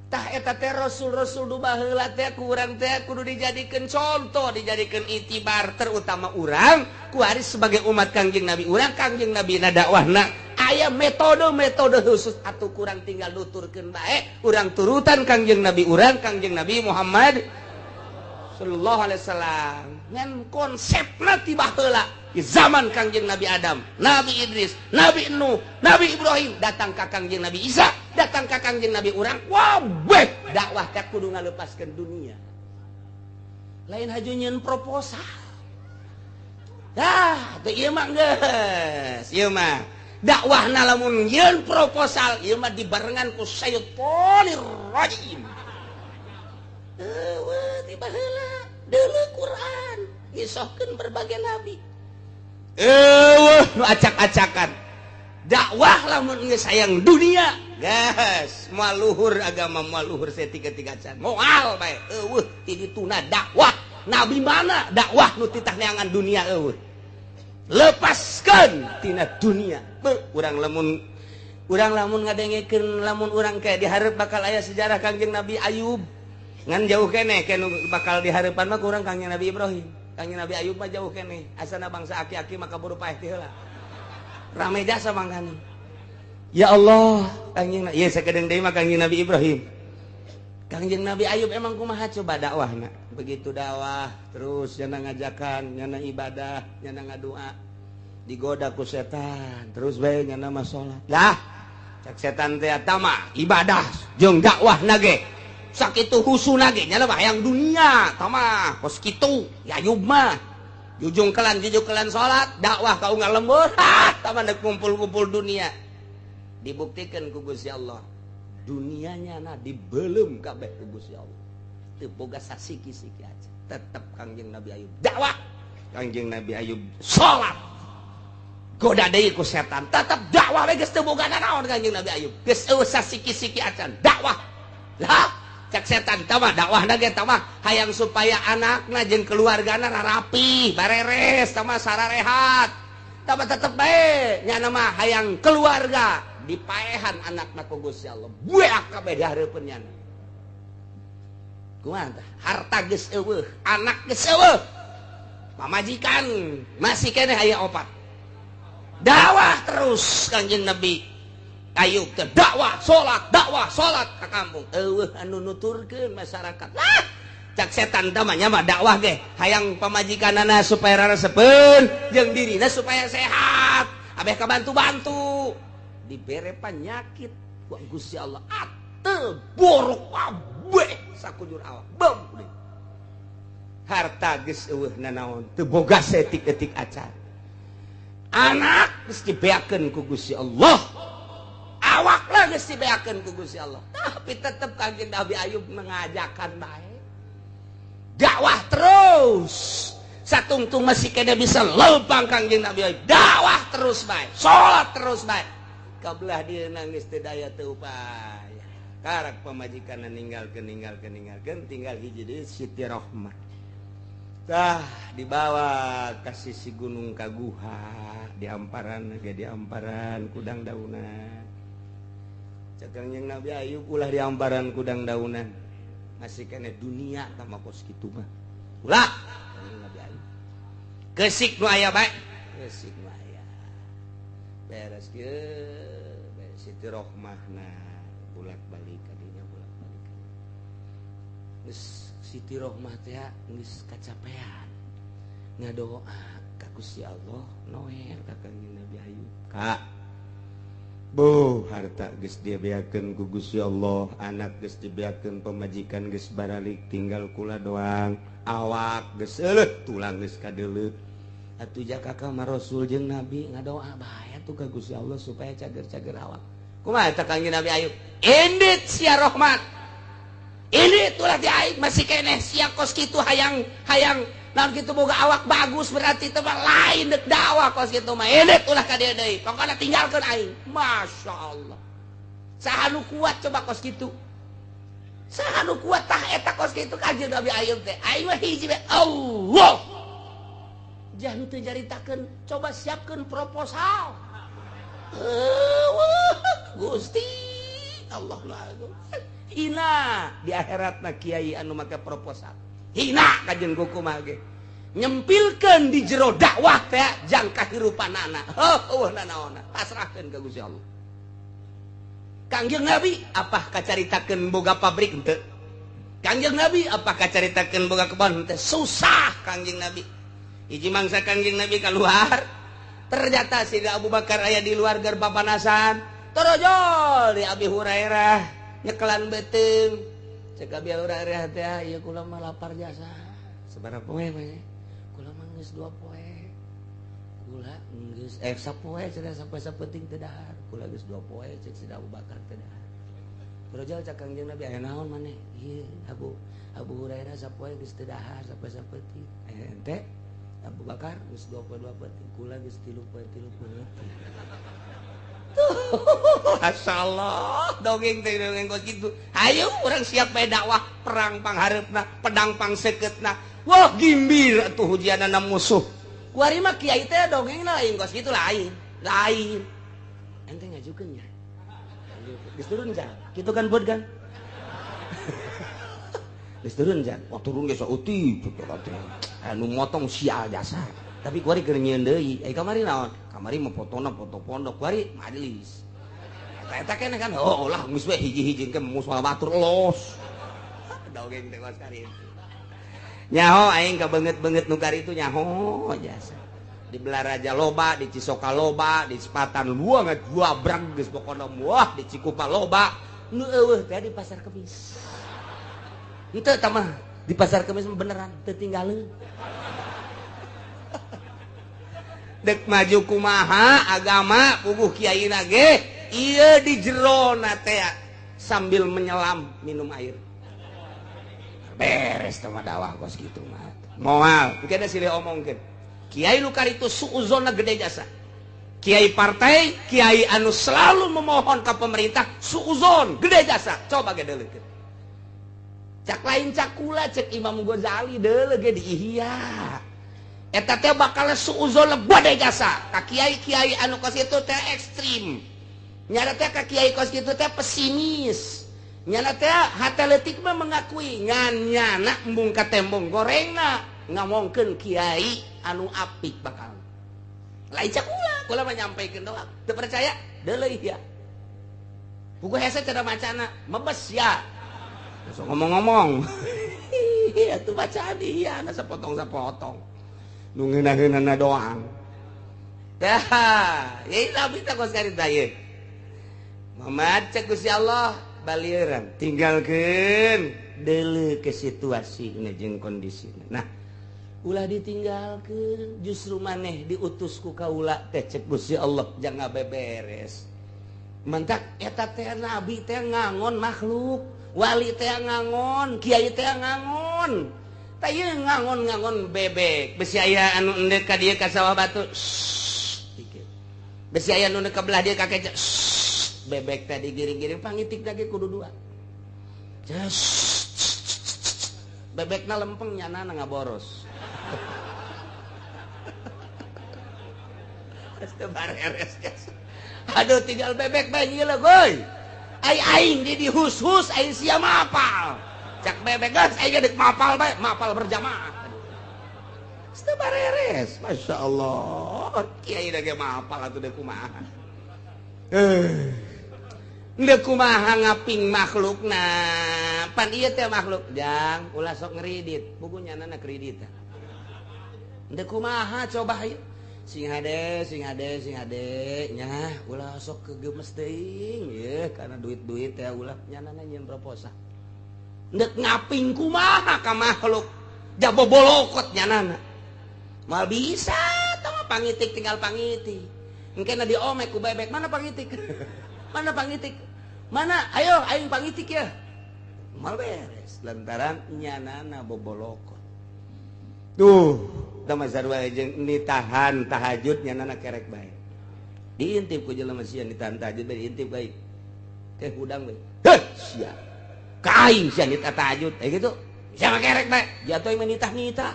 tah eta teh rasul-rasul nu baheula teh ku urang teh kudu dijadikeun contoh dijadikeun itibar terutama urang ku ari sebagai umat Kangjeng Nabi urang Kangjeng Nabi na dakwahna aya metode khusus atuh kurang tinggal nuturkeun bae urang turutan Kangjeng Nabi urang Kangjeng Nabi Muhammad sallallahu alaihi wasallam ngan konsepna ti baheula di zaman Kangjeng Nabi Adam, Nabi Idris, Nabi Nuh, Nabi Ibrahim, datang ka Kangjeng Nabi Isa, datang ka Kangjeng Nabi urang, wabeh dakwah teh kudu ngalepaskeun dunia. Lain hajunyeun proposal. Dah, teu ieu mah geus, ieu mah dakwahna lamun yeun proposal, ieu mah dibarengan ku syaitonir rajim. Ti baheula deuleu Quran, ngisahkeun berbagai nabi. Nu acak-acakan dakwah lamun geus hayang dunia gas moal luhur agama moal luhur setika-tika can moal bae ti dituna dakwah nabi mana dakwah nu titah neangan dunia lepaskeun tina dunia urang lamun ngadengekeun lamun urang kayak dihareup bakal aya sejarah Kangjeng Nabi Ayub ngan jauh keneh kenu bakal dihareupan mah urang Kangjeng Nabi Ibrahim. Kangjeng Nabi Ayub mah jauh kene. Asana bangsa aki-aki maka buru paeh teh heula. Rame jasa mangkana. Ya Allah, Kangjeng ieu sakedeung deui mah Kangjeng Nabi Ibrahim. Kangjeng Nabi Ayub emang kumaha coba dakwahna? Begitu dakwah terus cenah ngajakan, cenah ibadah, cenah ngadoa. Digoda ku setan, terus bae cenah mah salat. Lah, cak setan teh eta mah ibadah jeung dakwahna ge. Sakitu husuna ge nya mah hayang dunia tama kos kitu ya Ayub mah jujung kelan salat dakwah ka unggal lembur tama neuk kumpul-kumpul dunia dibuktikan ku Gusti Allah dunianya na dibeleum kabeh ku Gusti Allah teu boga sasiki-siki aja tetep Kangjeng Nabi Ayub dakwah Kangjeng Nabi Ayub salat goda deui ku setan tetep dakwah we geus teu boga nanaon Kangjeng Nabi Ayub geus eueuh sasiki-siki acan dakwah lah cak setan tamah dakwahna ge tamah hayang supaya anakna jeung keluargana rapi bareres tamah sararehat tamah tetep bae nya mah hayang keluarga dipaehan anakna ku Gusti Allah bueak kabeh dihareupeun nya kumaha tah harta geus eueuh anak geus eueuh pamajikan masih keneh aya opat dakwah terus Kangjeng Nabi Ayub teh dakwah salat ka kampung eueuh anu nuturkeun masyarakat lah cak setan teh mah dakwah ge hayang pamajikanana supaya raresepeun jeung dirina supaya sehat abeh kabantu-bantu dibere panyakit ku Gusti Allah ateu borok abeh sakujur awak bem harta geus eueuh nanaon teu boga setik-etik acan anak geus dibeakeun ku Gusti Allah awak lah geus dibeakeun ku Gusti Allah tapi tetep Kangjeng Nabi Ayub mengajakan bae dakwah terus satungtung masih kena bisa leumpang Kangjeng Nabi Ayub dakwah terus bae salat terus bae kabelah dia nangis teu daya teu upaya karak pamajikanna ninggalkeun tinggal hiji deui Siti Rohmah tah dibawa ka sisi Gunung Kaguha diamparan kudang daunan Kangjeng Nabi Ayub ulah diamparan kudang daunan masih kena dunia sama kos kitu mah ulah Kangjeng Nabi Ayub geusik nu aya bae geusik nu aya beres kieu Siti Rohmahna bolak-balik kadinya bolak-balik geus Siti Rohmah teh geus kacapean ngadoa ka Gusti Allah noel ka Kangjeng Nabi Ayub ka harta geus dibeakeun ku Gusti Allah anak geus dibeakeun pamajikan geus baralik tinggal kula doang awak geus eueuh tulang geus kadeuleut atuh jaka ka Rasul jeung Nabi ngadoa bae atuh ka Gusti Allah supaya cager-cager awak kumaha eta Kangjeng Nabi Ayub indit sia rahmat ini tulah di aing masih keneh sia kos kitu hayang naon kitu boga awak bagus berarti teh mah lain deuk dakwah kos kitu mah edek ulah ka dieu deui pokona tinggalkeun aing masyaallah saha nu kuat coba kos kitu saha nu kuat tah eta kos kitu Kangjeng Nabi Ayub teh aing mah hiji bae Allah jangan teu jaritakeun coba siapkeun proposal Gusti Allah hina di akhiratna kiai anu make proposal hina kajen kumaha ge nyempilkeun di jero dakwah teh jang kahirupanana nanaonna pasrahkeun ka Gusti Allah Kangjeng Nabi apah kacaritakeun boga pabrik henteu Kangjeng Nabi apah kacaritakeun boga kebon henteu susah Kangjeng Nabi Iji mangsa Kangjeng Nabi keluar, ternyata si Abu Bakar aya di luar ger papanasan. Torojol di Abi Hurairah nyekelan beuteung. Cek Abi Hurairah teh ieu kula mah lapar jasa. Sabaraha poe we? Kula mah geus 2 poe. Kula geus sapoe cenah sampai sapenting teu dahar. Kula geus 2 poe cek si Abu Bakar teu dahar. Torojol cek Kangjeng Nabi aya naon maneh? Ieu Abu Hurairah sapoe geus teu dahar sampai sapenting. Ente Abu Bakar geus 2 poe penting. Kula geus 3 poe penting. Masyaallah, dongeng kos gitu. Ayo orang siap bae dakwah perang panghareupna, pedang pangseuketna. Wah, gimbir atuh hujanana musuh. Kuari mah kiai teh dongengna lain kos gitu lain. Ente ngajukeun nya. Geus turun jan. Kitu kan buat kan? Geus turun jan. Oh turun geus sauti anu motong sial jasa. Tapi kuari keur nyieun deui. Kamari naon? Kamari mah fotona foto pondok, kuari majelis. Eta keneh kan, oh lah geus we hiji-hiji ke musola batur los. Dongeng teh kos kari. Nyaho aing kabeungeut-beungeut nu kari itu nyaho jasa. Di Belaraja loba, di Cisoka loba, di Sepatan luang dua brang geus pokona wah di Cikupa loba. Nu eueuh teh di Pasar Kemis. Henteu tah mah di Pasar Kemis beneran teu tinggalin. Dek maju kumaha agama puguh kiaina ge ieu di jerona teh sambil menyelam minum air. Beres teh mah dakwah kos kitu mah. Moal, engke da silih omongkeun. Kiai nu karitu suuzonna gede jasa. Kiai partai, kiai anu selalu memohon ka pemerintah suuzon gede jasa. Coba ge deuleukeun. Cak lain cak kula cek Imam Ghazali deuleu ge di Ihya. Eta teh bakal suuzon gede jasa. Ka kiai-kiai anu kos kitu teh ekstrim. Nyana teh ka kiai kos kitu teh pesimis. Nyana teh hate leutik mah mengakui ngan nyana embung ka tembong gorengna ngamongkeun kiai anu apik bakal. Lain cak kula mah nyampaikeun doang. Teu percaya? Deuleu Ihya. Puguh hese cenah macana mebes ya. Sok ngomong-ngomong. Iya tuh bacaan Ihya na sapotong-sapotong. Nu ngeunah-ngeunahna doang. Tah, ieu nabi teh kos karita ieu. Muhammad cek Gusti Allah balieran tinggalkeun deuleu ke situasi jeung kondisina. Nah, ulah ditinggalkeun justru maneh diutus ku kaula teh cek Gusti Allah jangan beberes. Mentak eta teh nabi teh ngangon makhluk, wali teh ngangon, kiai teh ngangon. Tah ieu ngangon-ngangon bebek, besi aya anu endek ka dieu ka sawah batu. Dikit. Besi aya anu endek ka belah dieu ka keca. Bebek teh digiring-giring pangitik lagi kudu dua. Bebekna lempeng nyana ngaboros. Aduh tinggal bebek bayi lah goy. Aing di hus-hus aing sia mapal. Cak bebek gas aing dek mapal bae, mapal berjamaah. Teu bareres. Masya Allah. Kiai da ge mapal atuh deuk kumaha. Deuk kumaha ngaping makhlukna. Pan ieu teh makhluk jang ulah sok ngridit. Puguhnyanana kredit. Deuk kumaha coba ieu. Sing hade nya ulah sok kegemes teuing ye karena duit-duit teh ulah nyanana nyeun proposal. Deuk ngaping kumaha ka makhluk jabobolokot nyanana. Mal bisa tong pangitik tinggal pangitik. Engkena diomek ku bebek mana pangitik? Mana pangitik? Mana? Ayo aing pangitik ya. Mal beres lantaran nyanana bobolokot. Tuh da masarwa jeung ditahan tahajud nyanana kerek bae. Diintip ku jelema sia ditahan tahajud bae diintip bae. Teh hudang bae. Heh sia. Ka aing sia nita tahajud. Gitu. Sia kerek bae. Jatuh mah nitah-nitah.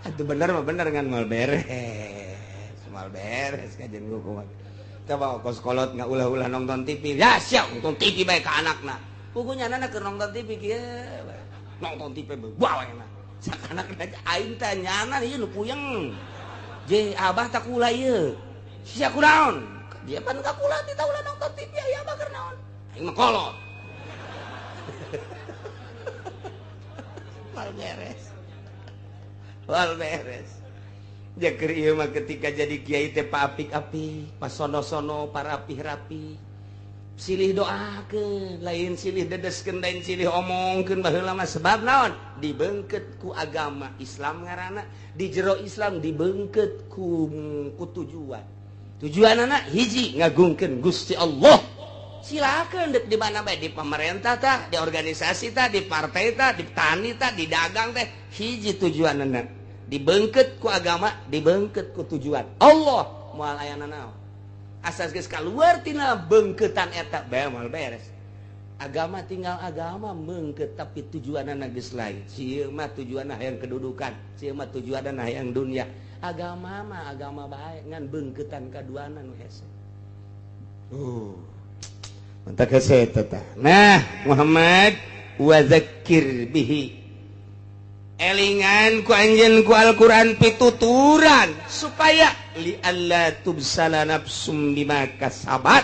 Atuh bener mah bener ngan mal beres. Mal beres kajen gua kuat. Coba kos kolot nggak ulah-ulah nonton TV. Ya sia nonton TV bae ka anakna. Puguhnya anak keur nonton TV kieu. Nonton TV bawa enak. Sakana aing teh nyana ieu nu puyeng. Je abah tak kula ieu. Sia kunaon? Dia pan ka kula ti ulah nonton TV aya abah keur naon? Aing mah kolot. Mal beres. wal beres. Jaker ieu mah ketika jadi kiai teh paapik-apik, pas sono-sono parapi-rapi. Silih doakeun, lain silih dedeskeun, lain silih omongkeun baheula mah sebab naon? Dibeungkeut ku agama Islam ngaranna, di jero Islam dibeungkeut ku tujuan. Tujuanna hiji ngagungkeun Gusti Allah. Silakan dek di mana bae, di pemerintah tah, di organisasi tah, di partai tah, di tani tah, di dagang teh, hiji tujuanna dibeungkeut ku agama, dibeungkeut ku tujuan Allah. Moal aya naon asas geus kaluar tina beungkeutan eta bae moal beres. Agama tinggal agama meungkeut tapi tujuanna geus lain. Sieu mah tujuanna hayang kedudukan, sieu mah tujuanna hayang dunia. Agama mah agama bae ngan beungkeutan kaduana nu hese. Mantap hese eta. Nah, Muhammad wa dzakir bihi. Elingan ku anjeun ku Al-Qur'an pituturan supaya li alla tubsala nafsum bima kasabat,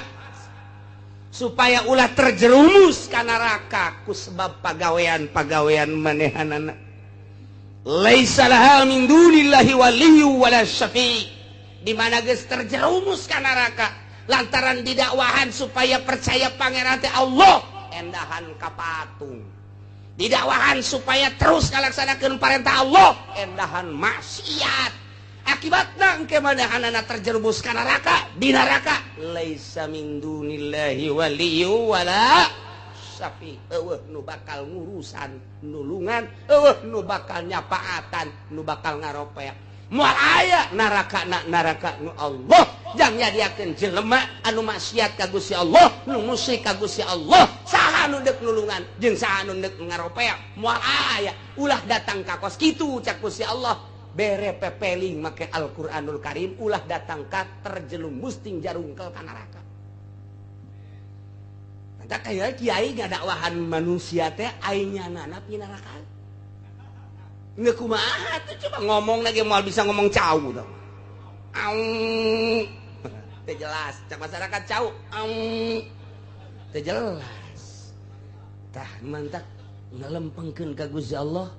supaya ulah terjerumus ka neraka ku sebab pagawean-pagawean manehanana. Laisa laha min dunillahi waliyyu wala syafi', di mana geus terjerumus ka neraka lantaran didakwahan supaya percaya pangeran teh Allah, endahan ka patung. Didakwahan supaya terus ngalaksanakeun perintah Allah, endahan maksiat. Akibatna engke manahanana terjerumus ka neraka, di neraka laisa min dunillahi waliyyu wala syafi'. Eueuh nu bakal ngurusan nulungan, eueuh nu bakal nyapaatan, nu bakal ngaropea. Moal aya neraka nu Allah jang nyadiakeun jelema anu maksiat ka Gusti Allah, nu musyrik ka Gusti Allah. Saha nu deuk nulungan jeung saha nu deuk ngaropea. Moal aya ulah datang ka kos kitu cak Gusti Allah. Bere pepeling make Al-Qur'anul Karim ulah datang ka terjelumus ting jarungkel ka neraka. Anta kaya kiai ngadakwahan manusia teh ainyanana pi neraka. Nggak kumaha tuh, coba ngomong lagi mau bisa ngomong cau tuh. Teh jelas, cak masyarakat cau. Teh jelas. Tah mantap ngalempengkeun ka Gusti Allah,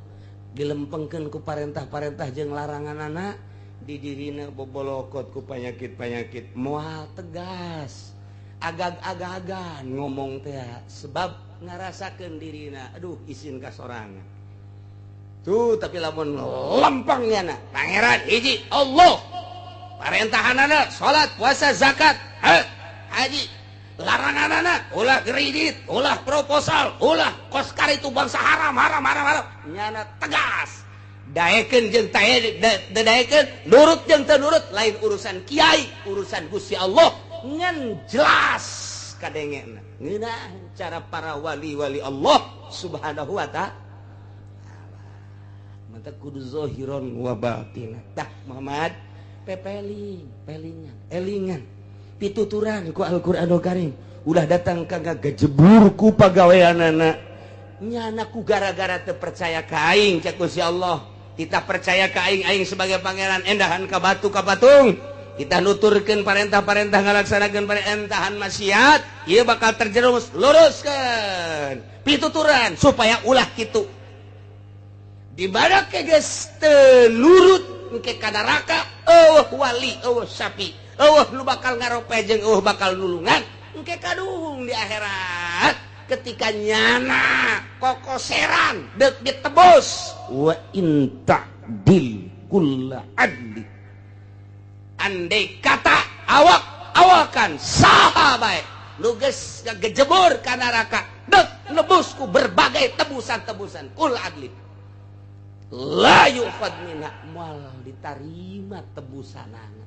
dilempengkeun ku parentah-parentah jeung laranganana, di dirina bobolokot ku panyakit-panyakit. Moal tegas. Agag-agagan ngomong teh sebab ngarasakeun dirina, aduh isin ka sorangan. Tuh tapi lamun lempengnya na pangeran hiji Allah, parentahanana salat puasa zakat haji, laranganana ulah kredit, ulah proposal, ulah kos karitu bangsa haram nyana tegas. Daekeun jeung daekeun, nurut jeung teu nurut lain urusan kiai, urusan Gusti Allah ngan jelas kadengena. Ngeunah cara para wali-wali Allah Subhanahu wa ta'ala. Mantap kudu zahiron wa batinan. Tah Muhammad elingan pituturan ku Al-Qur'anul Karim ulah datang kagak gejebur ku pagaweanana. Nyana ku gara-gara teu percaya ka aing cak Gusti Allah. Kita percaya ka aing sebagai pangeran, endahan ka batu ka patung. Kita nuturkeun parentah-parentah ngalaksanakeun parentahan maksiat, ieu bakal terjerumus. Luruskeun pituturan supaya ulah kitu. Di mana ke geus teu nurut engke ka neraka, eueuh wali, eueuh syafi, eueuh nu bakal ngarope jeung eueuh bakal nulungan engke kaduhung di akhirat ketika nyana kokoseran deuk ditebus. Wa in ta'dil kulla adli, andai kata awak-awakan saha bae nu geus ngagejebur ka neraka deuk nebus ku berbagai tebusan-tebusan kul adli la yu'fad minha, moal ditarima tebusanana.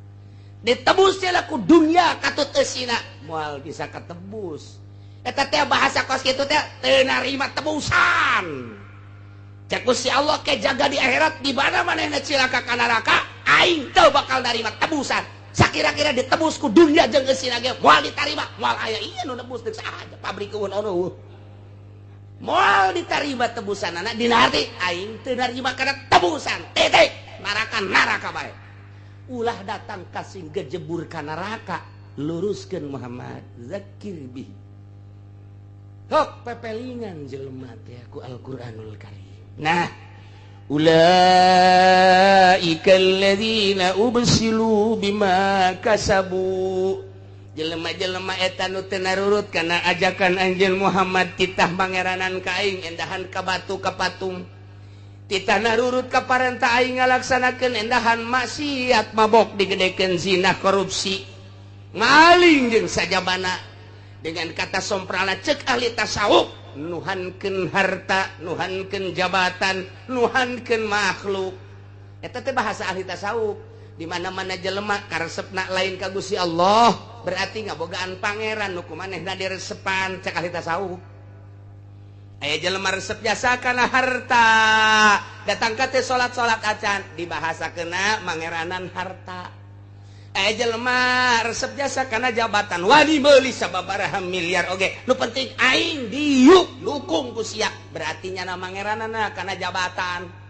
Ditebusnya lah ku dunia katut eusina moal bisa katebus. Eta teh bahasa kos kitu teh teu narima tebusan. Cek Gusti Allah ke jaga di akhirat, di mana manehna cilaka ka neraka, aing teu bakal narima tebusan. Sakira-kira ditebus ku dunia jeung eusina ge moal ditarima, moal aya ieu nu nebus deuk saha pabrik eueun ono. Moal diterima tebusan anak dina hati aing teu narima kana tebusan titik neraka bae. Ulah datang kasih gejebur ka neraka, luruskeun Muhammad zakir bih. Hok pepelingan jelema teh ku Al-Qur'anul Karim. Nah, ulaika alladzina ubsilu bima kasabu. Jelema-jelema eta nu teu narurut kana ajakan Anjeun Muhammad titah mangeranan ka aing endahan ka batu ka patung. Titah narurut ka parentah aing ngalaksanakeun endahan maksiat mabok digedekeun zina korupsi. Maling jeung sajabana. Dengan kata somprana cek ahli tasawuf nuhankeun harta, nuhankeun jabatan, nuhankeun makhluk. Eta teh bahasa ahli tasawuf. Di mana-mana jelema karesepna lain ka Gusti Allah, berarti ngabogaan pangeran nu kumanehna diresepan cek ahli tasawuf. Aya jelema resep jasa kana harta, datang ka teh salat-salat acan dibahasakeunna mangeranan harta. Aya jelema resep jasa kana jabatan, wani meuli sababaraha miliar oge. Nu penting aing diuk dukung ku sia, berarti nya mangeranana kana jabatan.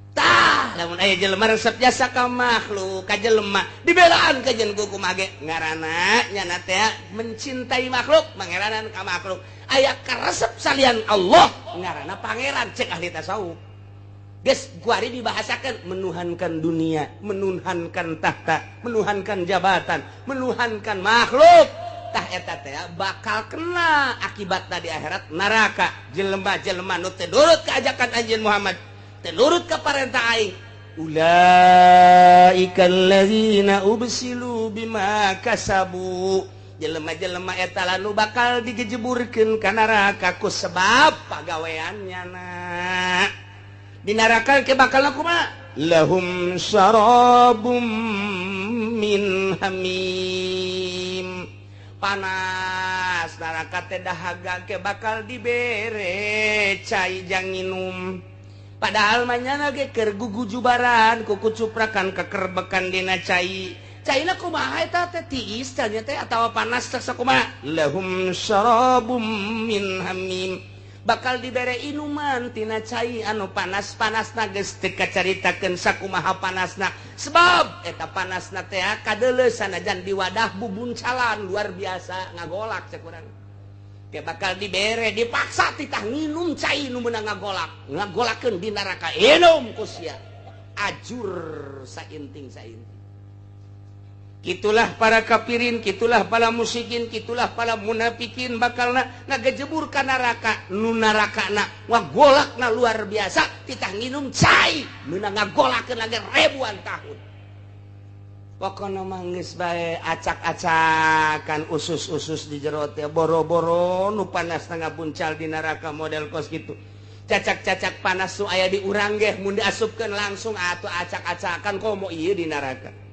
Tah, lamun aya jelema resep jasa ka makhluk, ka jelema dibelaan ka jeung kumaha ge ngaranna nya teh mencintai makhluk, mangeranan ka makhluk. Aya ka resep salian Allah ngaranna pangeran cek ahli tasawuf. Geus guari dibahasakan menuhankan dunia, menuhankan tahta, menuhankan jabatan, menuhankan makhluk. Tah eta teh bakal kena akibatna di akhirat neraka. Jelema-jelema nu teu nurut ka ajakan Anjeun Muhammad, teu nurut ka parentah aing. Ulaika alladzina ubsilu bima kasabu. Jelema-jelema eta lanu bakal digejeburkeun ka neraka ku sebab pagaweannya na. Di neraka ke bakal kumaha? Lahum syarabum min hamim. Panas neraka teh dahaga ke bakal dibere cai jang nginum. Padahal manyana ge keur gugujubaran ku kucuprakan kekerbekan dina cai. Caina kumaha eta teh tiis teh atawa panas teh sakumaha? Lahum syarabum min hamim. Bakal dibere inuman tina cai anu panas-panasna geus teu kacaritakeun sakumaha panasna. Sebab eta panasna teh kadeuleus sanajan di wadah bubuncalan luar biasa ngagolak cek urang. Teh bakal dibere dipaksa titah nginum cai nu meunang ngagolakeun di neraka. Inum ku sia. Ajur sainting-sainting. Kitulah para kafirin, kitulah para musyrikin, kitulah para munafikin bakalna ngagejebur ka neraka. Nu narakana ngagolakna luar biasa, titah nginum cai meunang ngagolakeun lagi ribuan tahun. Pokona mah geus bae acak-acakan usus-usus di jero teh boro-boro nu panasna ngabuncal di neraka model kos kitu. Cacak-cacak panas nu aya di urang ge mun diasupkeun langsung atuh acak-acakan komo ieu di neraka.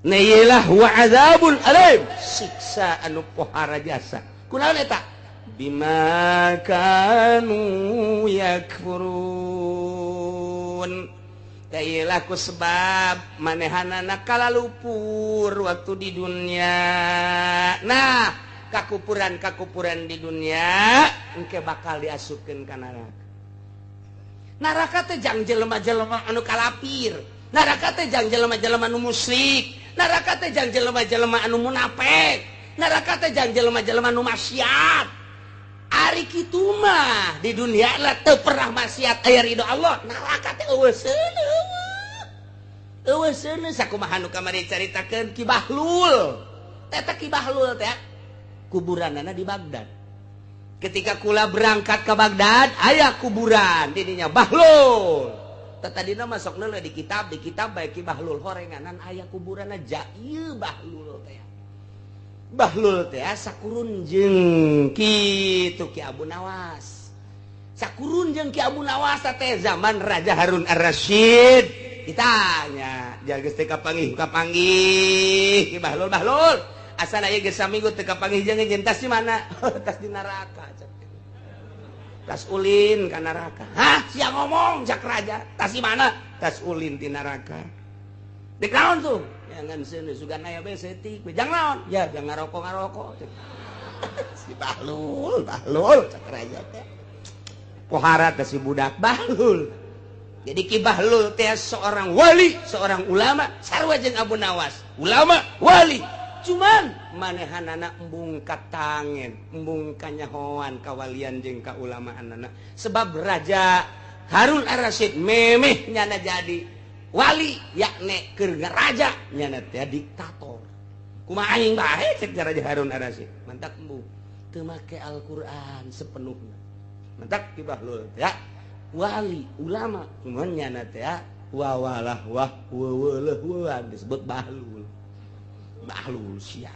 Nailah wa azabul alim, siksa anu pohara jasa. Kunaon eta? Bima kanu yakfurun. Tailah ku sebab manehanana kalalupur waktu di dunia. Nah, kakupuran-kakupuran di dunia engke bakal diasupkeun ka neraka. Neraka teh jang jelema-jelema anu kalapir. Neraka teh jang jelema-jelema anu musyrik. Neraka teh jang jelema-jelema anu munafik. Neraka teh jang jelema-jelema anu maksiat. Ari kitu mah di dunia lah teu pernah maksiat aya ridho Allah. Neraka teh eueuseun sakumaha nu kamari caritakeun Ki Bahlul. Eta Ki Bahlul teh kuburanana di Baghdad. Ketika kula berangkat ke Baghdad aya kuburan di dinya Bahlul. Tadina masuk neuleuh di kitab bae Ki Bahlul horenganan aya kuburanna ja ieu Bahlul teh. Bahlul teh sakurun jeung kitu Ki Abu Nawas. Sakurun jeung Ki Abu Nawas teh zaman Raja Harun Ar-Rasyid. Ditanya, jageus teh kapanggih Ki Bahlul. Asal aya geus saminggu teu kapanggih jeung tas di mana? Tas di neraka. Tas ulin ka neraka. Hah? Sia ngomong cak raja. Tas di mana? Tas ulin di neraka. Dek naon tuh? Jangan seuneus sugan aya bae seutik. Jang naon? Ya, jang ngarokok. Si Bahlul cak raja teh. Pohara teh si budak Bahlul. Jadi Ki Bahlul teh seorang wali, seorang ulama, sarua jeung Abu Nawas. Ulama, wali. Cuman manehanana embung katangen, embung kanyahoan kawalian jeung kaulamaan. Sebab raja Harun Ar-Rasyid memeh nyana jadi wali yakni keur ngaraja nyana teh diktator. Kumaha aing bae cek Raja Harun Ar-Rasyid. Mantak embu teu make Al-Qur'an sepenuhna. Mantak ti Bahlul ya. Wali ulama cuman nyana teh wawalah wah wawalah wah disebut Bahlul. Bahlul sia.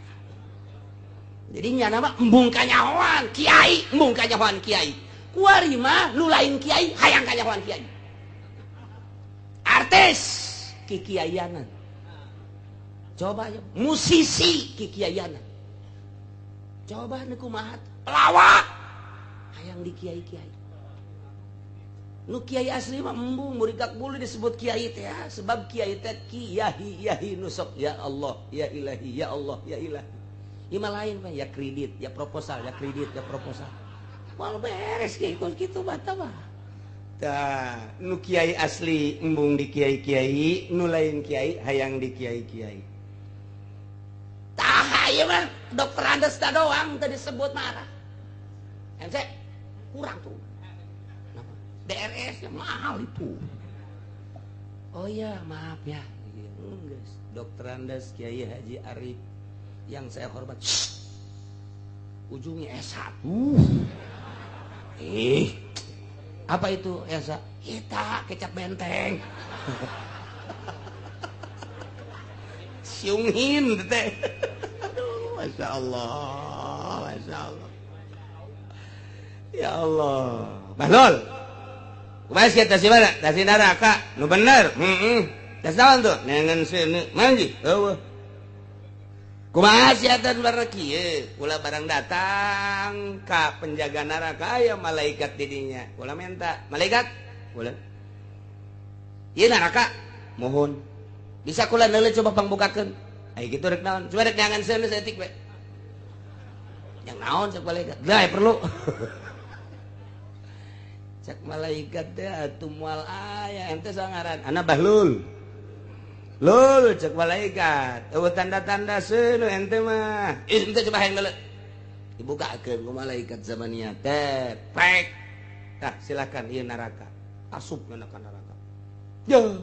Jadi nyana mah embung kanyahoan kiai, embung kanyahoan kiai. Kuari mah nu lain kiai hayang kanyahoan kiai. Artis kikiayanan. Coba ya, musisi kikiayanan. Coba nu kumaha pelawak hayang di kiai-kiai. Nu kiai asli mah embung murikak bulu disebut kiai teh ya, sebab kiai teh kiyahi nusok ya Allah, ya ilahi, ya Allah, ya ilahi. Ima lain mah ya kredit, ya proposal, ya kredit, ya proposal. Wal beres gitu bata mah. Tah, nu kiai asli embung di kiai-kiai, nu lain kiai hayang di kiai-kiai. Tah ieu mah dokter Andes teh doang teh disebut marah. Ente kurang tuh. DRS yang mahal itu. Oh ya, maaf ya. Guys, Dokter Andes Kiai Haji Arif yang saya hormat. Ujungnya S1. Apa itu S1? Kita kecap benteng. Siunghin teh. Aduh, Masya Allah, Masya Allah. Ya Allah. Bahlul. Kumaha sia teh mana? Teh neraka. Nu bener. Teh naon tuh? Nengen seuneu. Manji. Eueuh. Kumaha sia teh bener kieu? Ulah barang datang ka penjaga neraka aya malaikat di dinya. Ulah minta. Malaikat? Ulah. Ieu neraka. Mohon. Bisa kula neuleuh coba pangbukakeun. Ai kitu rek naon? Coba rek nyangan seuneu saeutik we. Yang naon cek malaikat? Lah perlu. Cek malaikat teh atuh moal aya ente sangaran ana Bahlul. Lul cek malaikat. Eueuh tanda-tanda seuneu ente mah. Ente coba hayang deuleu. Dibukakeun ku malaikat zamania teh. Prek. Tah silakan ieu neraka. Asupna ka neraka. Yo.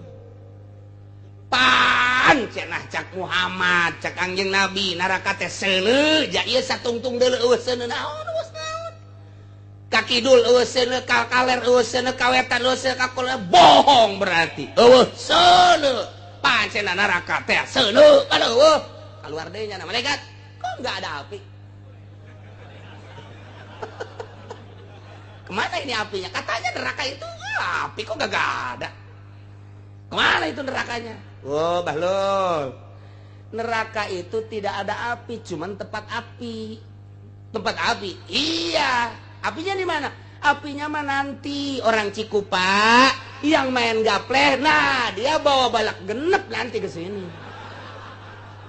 Pan cenah cak Muhammad, cak Anjeun Nabi neraka teh seuneu, ja ieu satungtung deuleu eueuh seuneu naon eueuh naon. Kakidul eueuh seuneu, kaler eueuh seuneu, kawetan eueuh seuneu, kakulna bohong berarti. Eueuh seuneu. Pancena neraka teh seuneu, kada eueuh. Kaluar deui nya malaikat. Kok enggak ada api? Kemana ini apinya? Katanya neraka itu api kok enggak ada. Kemana itu nerakanya? Oh, Bahlul. Neraka itu tidak ada api, cuman tempat api. Tempat api. Iya. Apinya di mana? Apinya mah nanti orang Cikupa yang main gapleh. Nah, dia bawa balak genep nanti ke sini.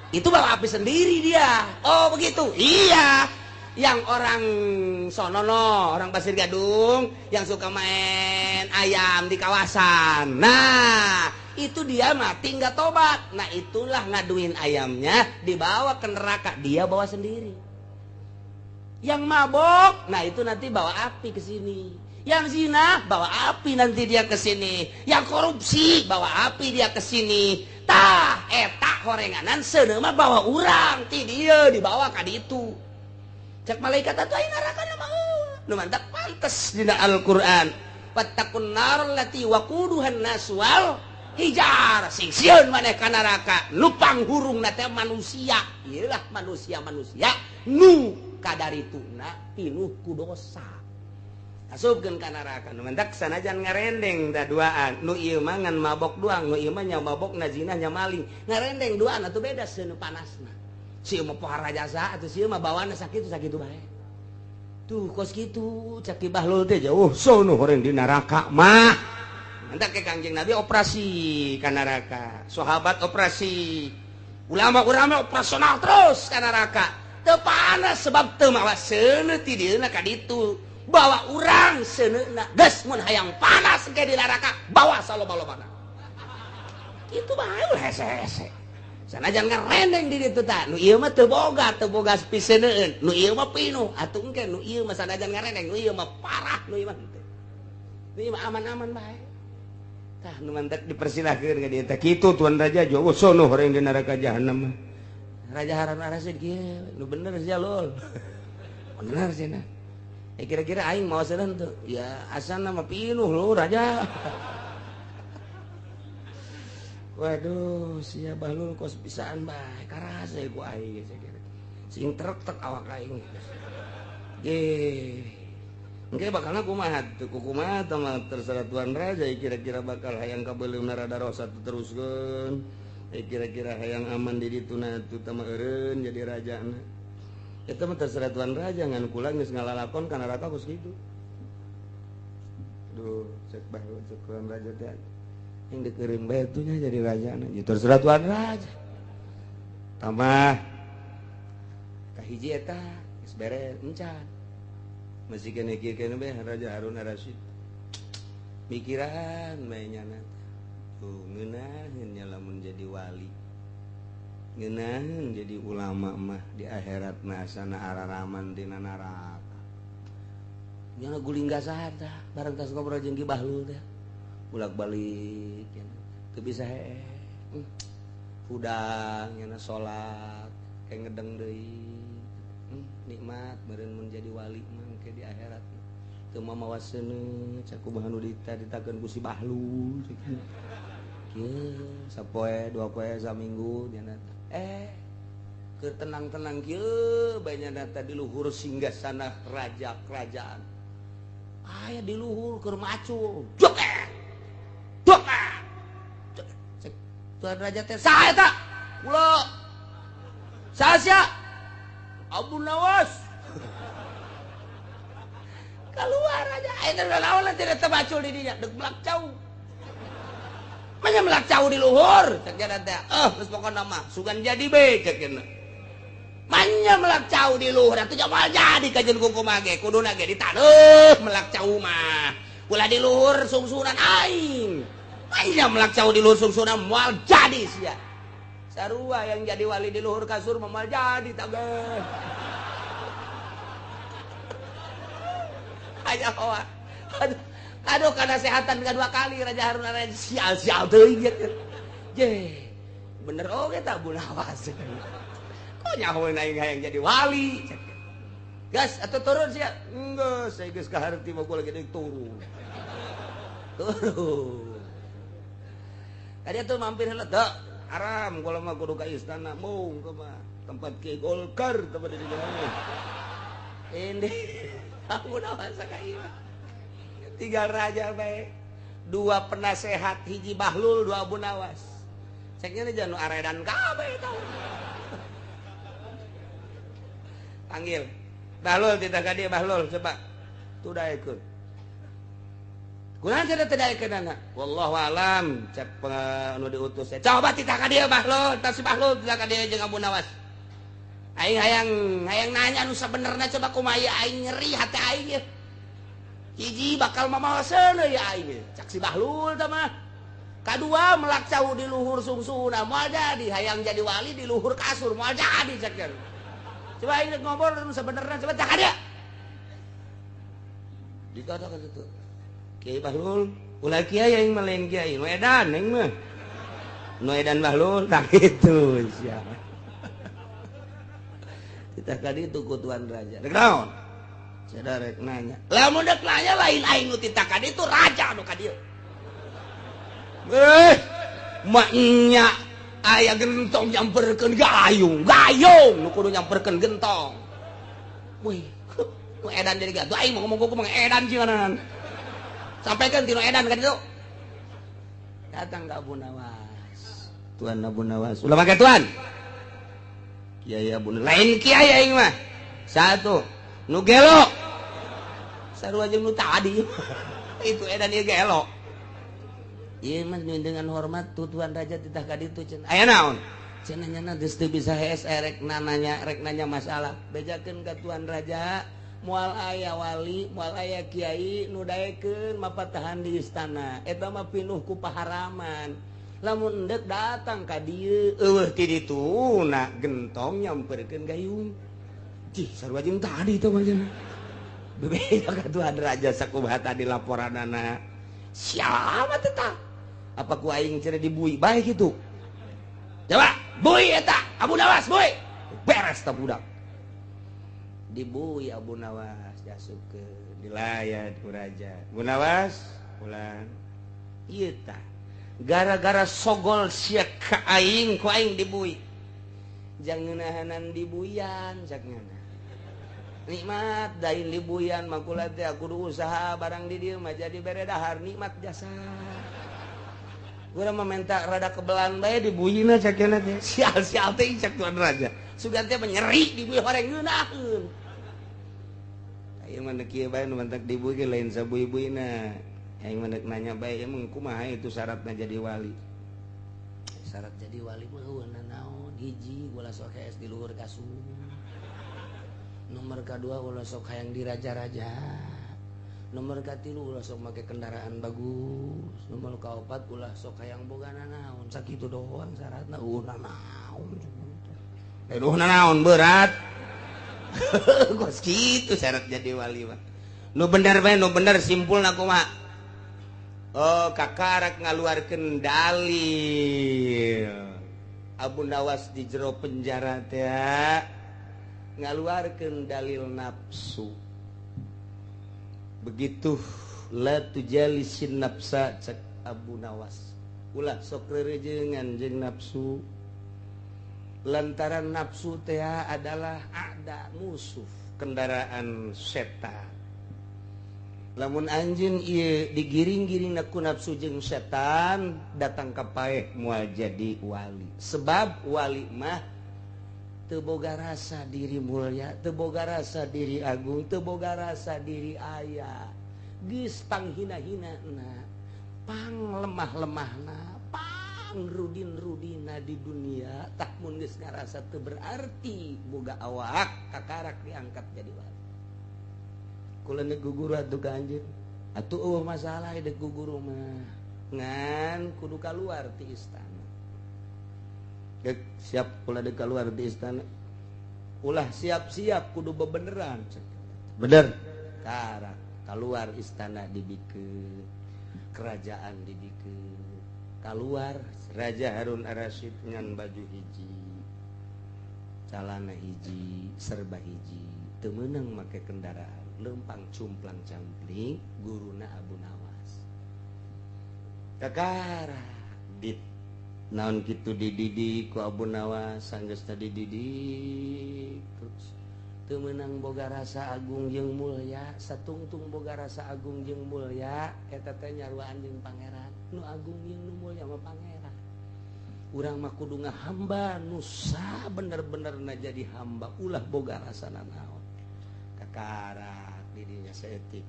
Itu bawa api sendiri dia. Oh, begitu. Iya. Yang orang sonono, orang Pasir Gadung yang suka main ayam di kawasan. Nah, itu dia mati nggak tobat. Nah, itulah ngaduin ayamnya dibawa ke neraka. Dia bawa sendiri. Yang mabok, nah itu nanti bawa api ke sini. Yang zina, bawa api nanti dia ke sini. Yang korupsi, bawa api dia ke sini. Tah, eta horenganan seuneu mah bawa urang ti dia dibawa ka ditu. Cek malaikat atuh aya neraka mah. Nu mantap pantes dina Al-Qur'an. Wattaqun nar allati waquduhan nas wal hijar. Sing sieun maneh ka neraka, nu panghurungna teh manusia. Ieulah manusia-manusia nu kadarituna pinuh ku dosa. Asupkeun ka neraka. Nu mentak sanajan ngarendeng da duaan. Nu ieu mah ngan mabok doang, nu ieu mah nya mabokna zina nya maling. Ngarendeng duaan atuh beda seuneu panasna. Si mah pohara jasa atuh si mah bawana sakitu bae. Tuh kos kitu cak Ki Bahlul teh jauh sono horeng di neraka mah. Mentak ke Kangjeng Nabi operasi ka neraka. Sahabat operasi. Ulama-ulama operasional terus ka neraka. Teu panas sebab teu mawa seuneu ti dieuna ka ditu. Bawa urang seuneuna. Geus mun hayang panas ke di neraka, bawa saloba-lobana. Kitu bae hese-hese. Sanajan ngarendeng di ditu tah. Nu ieu mah teu boga piseuneun. Nu ieu mah pinuh. Atuh engke nu ieu mah sanajan ngarendeng, nu ieu mah parah nu ieu mah. Ini mah aman-aman bae. Tah nu mantek dipersilahkeun ka dieu teh kitu Tuan Raja jo sono horeng di neraka jahanam. Raja Harun Ar-Rasyid kieu, nu bener sia lol. Bener cenah. Kira-kira aing mau seureun tuh. Ya asana mah pinuh lo Raja. Waduh, sia Bahlul kos pisaan bae, karase ku aing sakira. Sing trek-trek awak aing. Ye. Engke bakalna kumaha teu kumaha tah mah terserah Tuan Raja kira-kira bakal hayang kabeuleuhna rada rosa teruskeun. Kira-kira hayang aman di dituna teu tah mah eureun jadi rajana. Eta mah terserah Tuan Raja ngan kula geus ngalalakon ka neraka geus kitu. Duh, cek Bahlul cek Tuan Raja teh. Yang dikerin batunya jadi raja ya terserah Tuan Raja tambah kahiji eta geus beres encan masih kene kieu kene bae Raja Harun Ar-Rasyid mikiran bae nyana tuh ngeunaheun nya lamun jadi wali ngeunaheun jadi ulama mah di akhirat mah asana araraman dina neraka nyana guling gasahan tah bareng tas ngobrol jeung Ki Bahlul teh bolak-balik ya. Teu bisa udang ya salat kayak ngedeng deui nikmat meureun mun jadi wali mah ke di akhirat teu mamawaseun cak kumaha nu ditakeun ku si Bahlul kieu sapoe dua poe saminggu nya keur tenang-tenang kieu bae nya di luhur singgasana raja kerajaan aya di luhur keur macul joket Tuan Raja teh saha eta? Kula. Saha sia? Abu Nawas. Keluar aja. Eta lawan tidak tebacul di dinya, deuk melak cau. Manya melak cau di luhur, cek jana teh. Geus pokona mah sugan jadi be cek cenah. Manya melak cau di luhur atuh jamal jadi kajen kumaha ge, kuduna ge ditaneuh melak cau mah. Kula di luhur sungsunan aing. Manya melak cau di luhur sungsunan moal jadi sia. Sarua yang jadi wali di luhur kasur moal jadi tage. Aja hoa. Aduh kana sehatan kedua kali Raja Harun Ar-Rasyid sial-sial teuing gitu. Je. Bener oge tak Bu Nawas. Kok nyahoeun aing hayang jadi wali. Gas atuh turun sia. Enggeus, saya geus kaharti mah kula lagi turun. Turun. Tadi tuh mampir heula teu haram kula mah kudu ka istana mung mah tempat Ki Golkar tempat di jalan. Ini aku Nawas ka ieu. Tiga raja bae. Dua penasehat hiji Bahlul, dua Abu Nawas. Ceknya jangan aredan kabeh tau. Panggil. Bahlul tidak ka dieu Bahlul coba. Tudaekeun. Kunaon cenah teu daekeunana? Wallahu alam, cek anu diutus. Coba titah ka dieu Bahlul, tah si Bahlul titah ka dieu jeung Abu Nawas. Aing hayang nanya anu sabenerna coba kumaha aing nyeri hati aing ye. Hiji bakal mamawaseun ya aing. Cak si Bahlul tah mah. Kadua melak cau di luhur sungsuna moal jadi hayang jadi wali di luhur kasur moal jadi cak. Coba aing ngobrol anu sabenerna coba tah ka dieu. Dikata ka kitu. Kiai Bahlul, ulah kiai yang melain kiai, nu edan yang mah, nu edan Bahlul, tak itu siapa. Kita kali itu Tuan Raja. Dek naon? Saya rek nanya. Lamun dek nanya lain aing nu tita kadi itu raja nu kadieu. Maknya aya gentong nyamperkeun gayung nu kudu nyamperkeun gentong. Wih, nu edan jadi gatuh aing mau ngomong ku mah edan cieunan. Sampaikan tino edan kan itu. Datang ke Abu Nawas. Tuan Abu Nawas. Ulah pakai tuan. Kiai Abu Nawas. Lain kiai aing mah. Satu. Nu gelo. Sarua jeung nu tadi. Itu edan ieu gelo. Ieu mah dengan hormat Tuan Raja titah ka ditu cenah. Aya naon? Cenah nyana geus teu bisa hees rek nanya masalah. Bejakeun ka Tuan Raja. Mual aya wali, mual aya kiai nu daekeun mapatahan di istana. Eta mah pinuh ku paharaman. Lamun endek datang ka dieu, eueuh ti dituna gentong nyamperkeun gayung. Cih, sarua jeung tadi teh mah cenah. bebeda katuhan raja sakumaha di laporan anak siapa tetap apa ku aing cenah dibui baik itu coba bui eta Abu Nawas bui beres ta budak dibui Abu Nawas jasuk ke dilayat ku raja Abu Nawas ulang ieu tah gara-gara sogol sia ka aing ku aing dibui jangan ngeunahanan dibuyan sakna nikmat dain libuyan makula teh kudu usaha barang di dieu mah jadi bere dahar nikmat jasa urang mah minta rada kebelan bae dibuyina cakena teh sial-sial teh cak tuan raja sugan teh menyeri dibui horeng ngeunaheun aya mah kieu bae nu mentak dibui ge lain sabui-buina aing mah nanya bae emang kumaha itu syaratna jadi wali syarat jadi wali mah eueuh naon hiji ulah sok es di luhur kasur nomor kedua ulah sok hayang diraja-raja nomor katilu ulah sok make kendaraan bagus nomor kaopat ulah sok hayang boga nanaon sakitu doang syaratna nanaon nanaon berat kos kitu syarat jadi wali mah nu bener bae nu bener simpulna kumaha oh kakarak ngaluarkeun dalil Abu Nawas di jero penjara teh ngaluarkeun dalil nafsu begitu la tujalisin nafsa cek Abu Nawas ulah sok rerejengan jeung nafsu lantaran nafsu teh adalah ada musuh kendaraan setan lamun anjeun ieu digiring-giringna ku nafsu jeung setan datang ka paeh moal jadi wali sebab wali mah teu boga rasa diri mulia teu boga rasa diri agung teu boga rasa diri aya geus panghina-hinana pang lemah-lemahna pang rudin-rudina di dunia tah mun geus ngarasa teu berarti boga awak kakarak diangkat jadi wali kula neuk guguru atuh ka anjeun atuh eueuh masalah deuk guguru mah ngan kudu kaluar ti istana Dek, siap ulah dek keluar di istana ulah siap-siap kudu bebeneran bener karak keluar istana dibikeun kerajaan dibikeun keluar Raja Harun Ar-Rasyid ngan baju hiji calana hiji serba hiji teu meunang make kendaraan lempang cumplang campling guruna Abu Nawas kakara dit naon kitu dididik ku Abu Nawas sanggeus dididik terus teu meunang boga rasa agung jeung mulya satungtung boga rasa agung jeung mulya eta teh nyaruaan jeung pangeran nu agung jeung nu mulya mah pangeran urang mah kudu ngahamba nu sa bener-benerna jadi hamba ulah boga rasa naon kakarak di dinya saeutik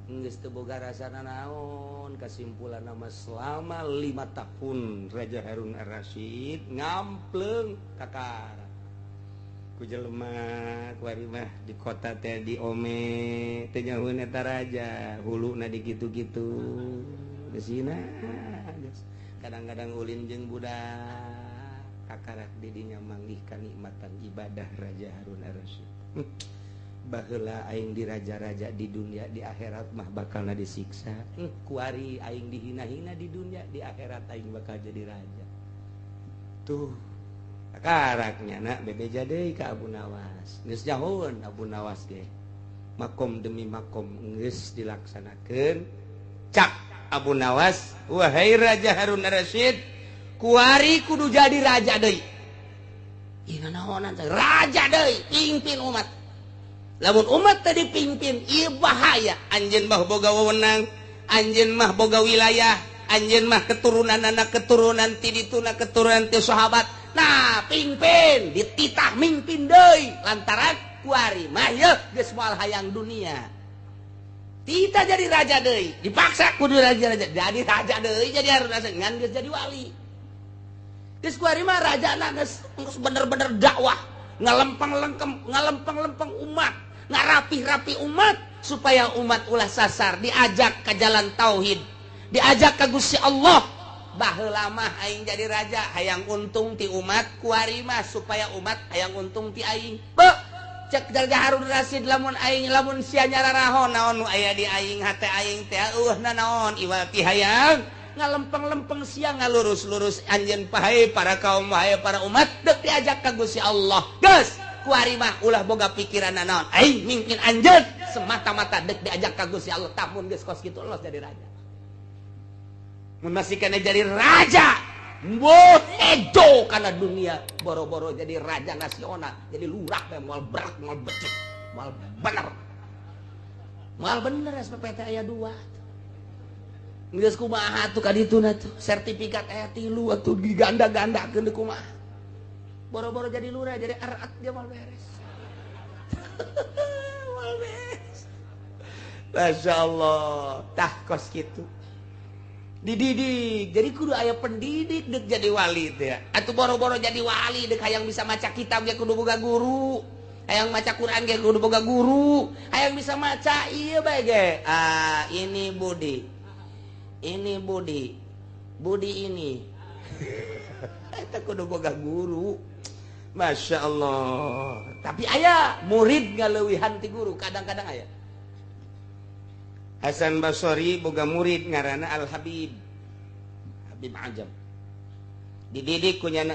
geus teu boga rasana naon kasimpulan nama selama 5 tahun Raja Harun Ar-Rasyid ngampleung kakara ku jelema kuari mah di kota teh diome teh nyahoeun eta raja huluna di kitu-kitu geusina geus kadang-kadang ulin jeung budak kakarak di dinya manggih kanikmatan ibadah Raja Harun Ar-Rasyid baheula aing di raja-raja di dunia di akhirat mah bakalna disiksa kuari aing dihina-hina di dunia di akhirat aing bakal jadi raja tuh karaknya nak bebeja deui ka Abu Nawas geus nyahoeun Abu Nawas ge makom demi makom geus dilaksanakeun cak Abu Nawas wahai Raja Harun Ar-Rasyid kuari kudu jadi raja deui ieu naonan raja deui pimpin umat lamun umat tadi pimpin ieu bahaya anjeun mah boga wewenang anjeun mah boga wilayah anjeun mah keturunan anak keturunan ti dituna keturunan ti sahabat nah pimpin dititah mimpin deui lantaran kuari mah yeuh geus moal hayang dunia tita jadi raja deui dipaksa kudu raja-raja jadi raja deui jadi harus ngan geus jadi wali geus kuari mah rajana geus bener-bener dakwah ngalempeng-lempeng umat ngarapih-rapih umat supaya umat ulah sasar diajak ke jalan tauhid diajak ke Gusti Allah baheula mah aing jadi raja hayang untung ti umat kuari mah supaya umat hayang untung ti aing cek Jalga Harun Rasid lamun aing lamun sia nyararahon naon nu aya di aing hate aing teh naon iwal ti hayang ngalempeng-lempeng sia ngalurus-lurus anjeun pahe para kaum wae para umat deuk diajak ka Gusti Allah geus kuari mah ulah boga pikiran naon aing mingkin anjeun semata-mata deuk diajak ka Gusti Allah tamun geus kos kitu los jadi raja mun masih kena jadi raja Bohejo karena dunia boro-boro jadi raja nasional jadi lurah mal berat mal becik mal bener SPPT aya 2 geus kumaha atuh ka dituna tuh sertifikat aya 3 atuh diganda-gandakeun kumaha boro-boro jadi lurah jadi erat dia mal beres mal beres masyaallah tah kos kitu dididik jadi kudu aya pendidik dek jadi wali teh atuh boro-boro jadi wali dek hayang bisa maca kitab ge kudu boga guru hayang maca Quran ge kudu boga guru hayang bisa maca ieu bae ge ini Budi ini eta kudu boga guru Masya Allah tapi aya murid ngaleuwihan ti guru kadang-kadang aya Hasan Basri boga murid ngaranna Al Habib Ajam dididik ku nyana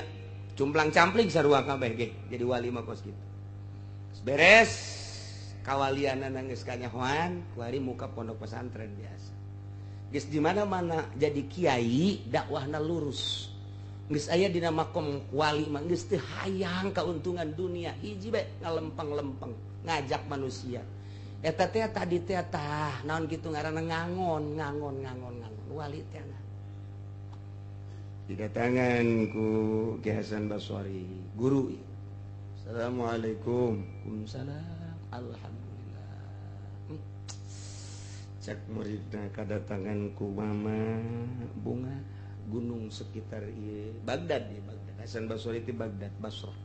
cumplang-campling sarua kabeh ge jadi wali mah kos kitu beres kawalianana geus kanyahoan kuari muka pondok pesantren biasa geus di mana-mana jadi kiai dakwahna lurus geus aya dina makom wali mah geus teu hayang kauntungan dunia hiji bae ngalempeng-lempeng ngajak manusia eta teh tadi teh tah naon kitu ngaranna ngangon wali teh didatangan ku Ki Hasan Basri guru Assalamualaikum Waalaikumsalam alhamdulillah cek muridna kadatangan ku mama bunga gunung sekitar ieu Baghdad ya Baghdad Hasan Basri ti Baghdad Basrah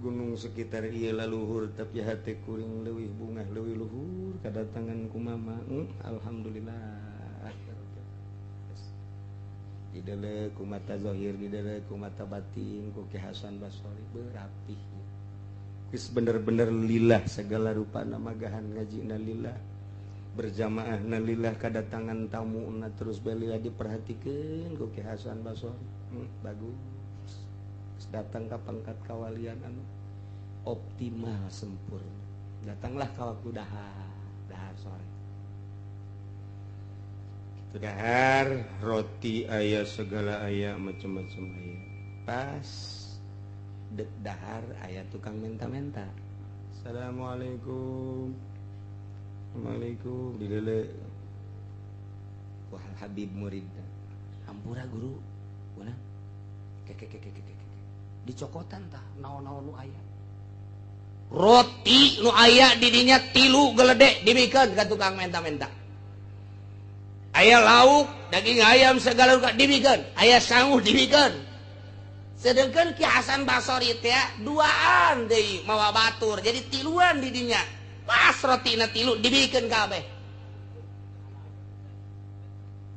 gunung sekitar ieu laluhur tapi hate kuring leuwih bunga leuwih luhur kadatangan ku mama alhamdulillah didele ku mata zahir didele ku mata batin ku Ki Hasan Basri berapih geus bener-bener lillah segala rupa namagahan ngajina lillah berjamaah na lillah kadatangan tamuuna terus lillah diperhatikeun ku Ki Hasan Basri bagus datang ke pangkat kawalian anu optimal sempurna datanglah ka waktu dahar sore itu dahar roti aya segala aya macam-macam aya pas dek dahar aya tukang menta-menta Assalamualaikum Waalaikumsalam didele wah Habib murid hampura guru mana kek dicokotan tah naon-naon nu aya roti nu aya di dinya 3 geledek dibikeun ka tukang menta-menta aya lauk daging ayam segala rupa dibikeun aya sanguh dibikeun sedengkeun Ki Hasan Basri teh 2an deui mawa batur jadi 3an di dinya pas rotina 3 dibikeun kabeh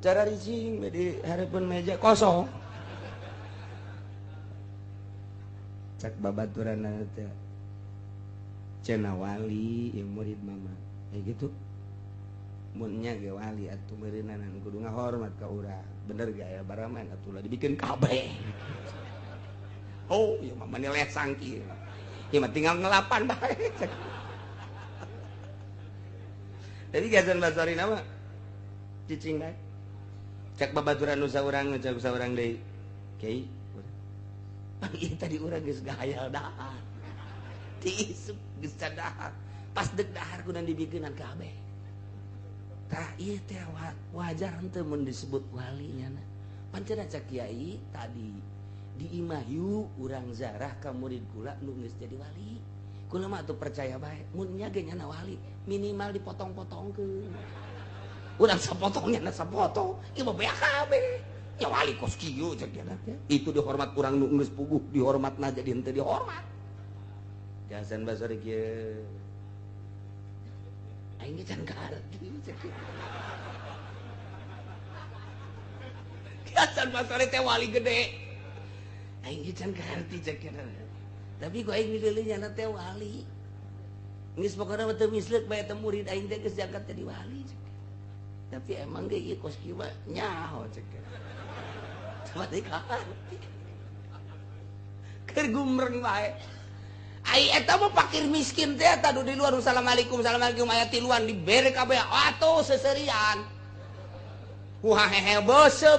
cara rizing di hareupeun meja kosong cak babaturan teh cenah wali yang murid mama kayak gitu munnya ge wali atuh meureunan kudu ngahormat ka urang bener ge aya baraman atuh lah dibikin kabeh oh ya mama nilai sangki ya mah tinggal ngelapan bae jadi Hasan Basri nama cicing bae cak babaturan nu saurang cak saurang deui kiai iya tadi urang geus gahayal dahar tiisuk geus dahar pas dek dahar kudu dibikeunan kabeh tah ieu teh wajar henteu mun disebut wali nya pancen cak kiai tadi di imahyu urang zarah ka murid kula nu geus jadi wali kula mah atuh percaya bae mun nya ge nyana wali minimal dipotong-potongkeun urang sapotongnya sapotong ieu mah beak kabeh ya wali kos kieu cek dia itu dihormat kurang nu geus puguh dihormatna jadi henteu dihormat Hasan Basri kieu aing ge can kaarti cek Hasan Basri teh wali gede aing ge can kaarti cek tapi kok aing dileuleungna teh wali geus pokona mah teu misleuk bae teh murid aing teh geus diangkat jadi wali tapi emang ge ieu kos kieu mah nyaho cek tapi kan keur gumreng bae ai eta mah fakir miskin teh eta di luar assalamualaikum aya tiluan dibere kabeh atuh seserian wah hehe bose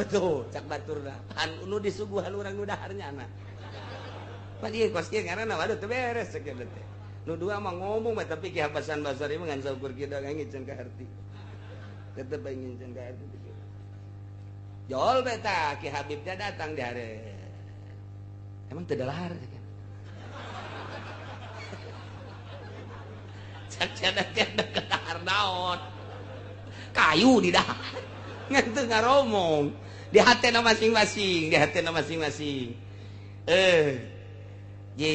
tuh cak baturna nu disuguhan urang nu dahar nyana padi kos kieu ngaranna waduh teu beres cek teh nu dua mah ngomong mah tapi Ki Hasan Basri mah ngan saukur kieu ngingin ka harti tetep ngingin ka harti jol beta Ki Habib teh datang di hari emang teu dalahar cak cenah teh ke dahar naon kayu di dahar ngan teu ngaromong di hatena masing-masing ye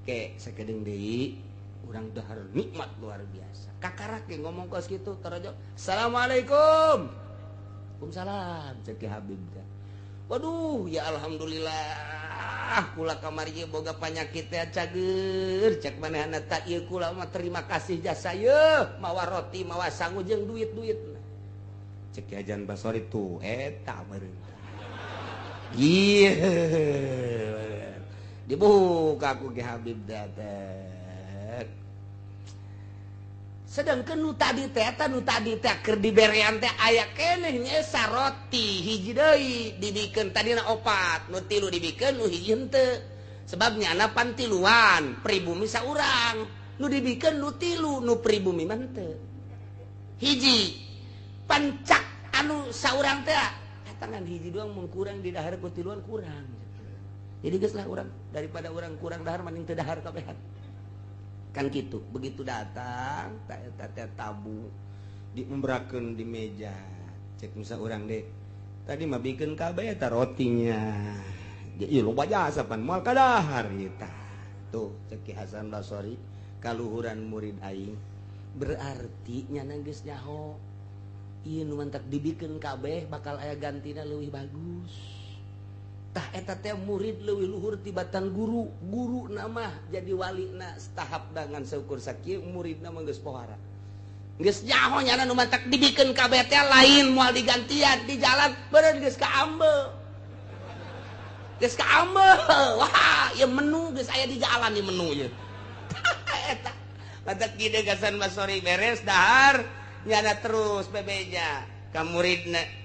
ke sakedeung deui urang dahar nikmat luar biasa kakarak ge ngomong kos kitu tarajo assalamualaikum waalaikumsalam cek Habib teh waduh ya alhamdulillah kula kamari ieu boga panyakit teh cager cek manehna ta ieu kula mah terima kasih jasa yeuh mawa roti mawa sangu jeung duit-duitna cek Ki Hasan Basri tuh eta meureun ieu dibuka ku Ki Habib datek sedangkan nu tadi teh keur diberean teh aya keneh nyesa roti hiji deui dibikeun tadina opat nu tilu dibikeun nu hiji henteu sebab nyana pan tiluan pribumi saurang nu dibikeun nu tilu nu pribumi mah henteu hiji pancak anu saurang teh tangan hiji doang mun kurang di dahar ku tiluan kurang jadi geus lah urang daripada urang kurang dahar mending teu dahar kabehan kan gitu begitu datang tak eta teh tabu diumbrakeun di meja cek musa urang deh tadi mah bikin kabeh eta rotinya ieu loba jasa pan moal ka dahar eta tuh cek Ki Hasan Basri kaluhuran murid aing berarti nyana geus nyaho ieu nu mantak dibikeun kabeh bakal aya gantina leuwih bagus tah eta teh murid leuwih luhur tibatan guru nama jadi walina tahap dengan seukur sakieu muridna mah geus pohara geus nyaho nyana nu mantak dibikeun kabeh teh lain moal digantian di jalan beureun geus ka ambeul wah ieu menu geus aya di jalan ieu menu ieu eta mantak kieu Hasan Basri beres dahar nyana terus bebeja ka muridna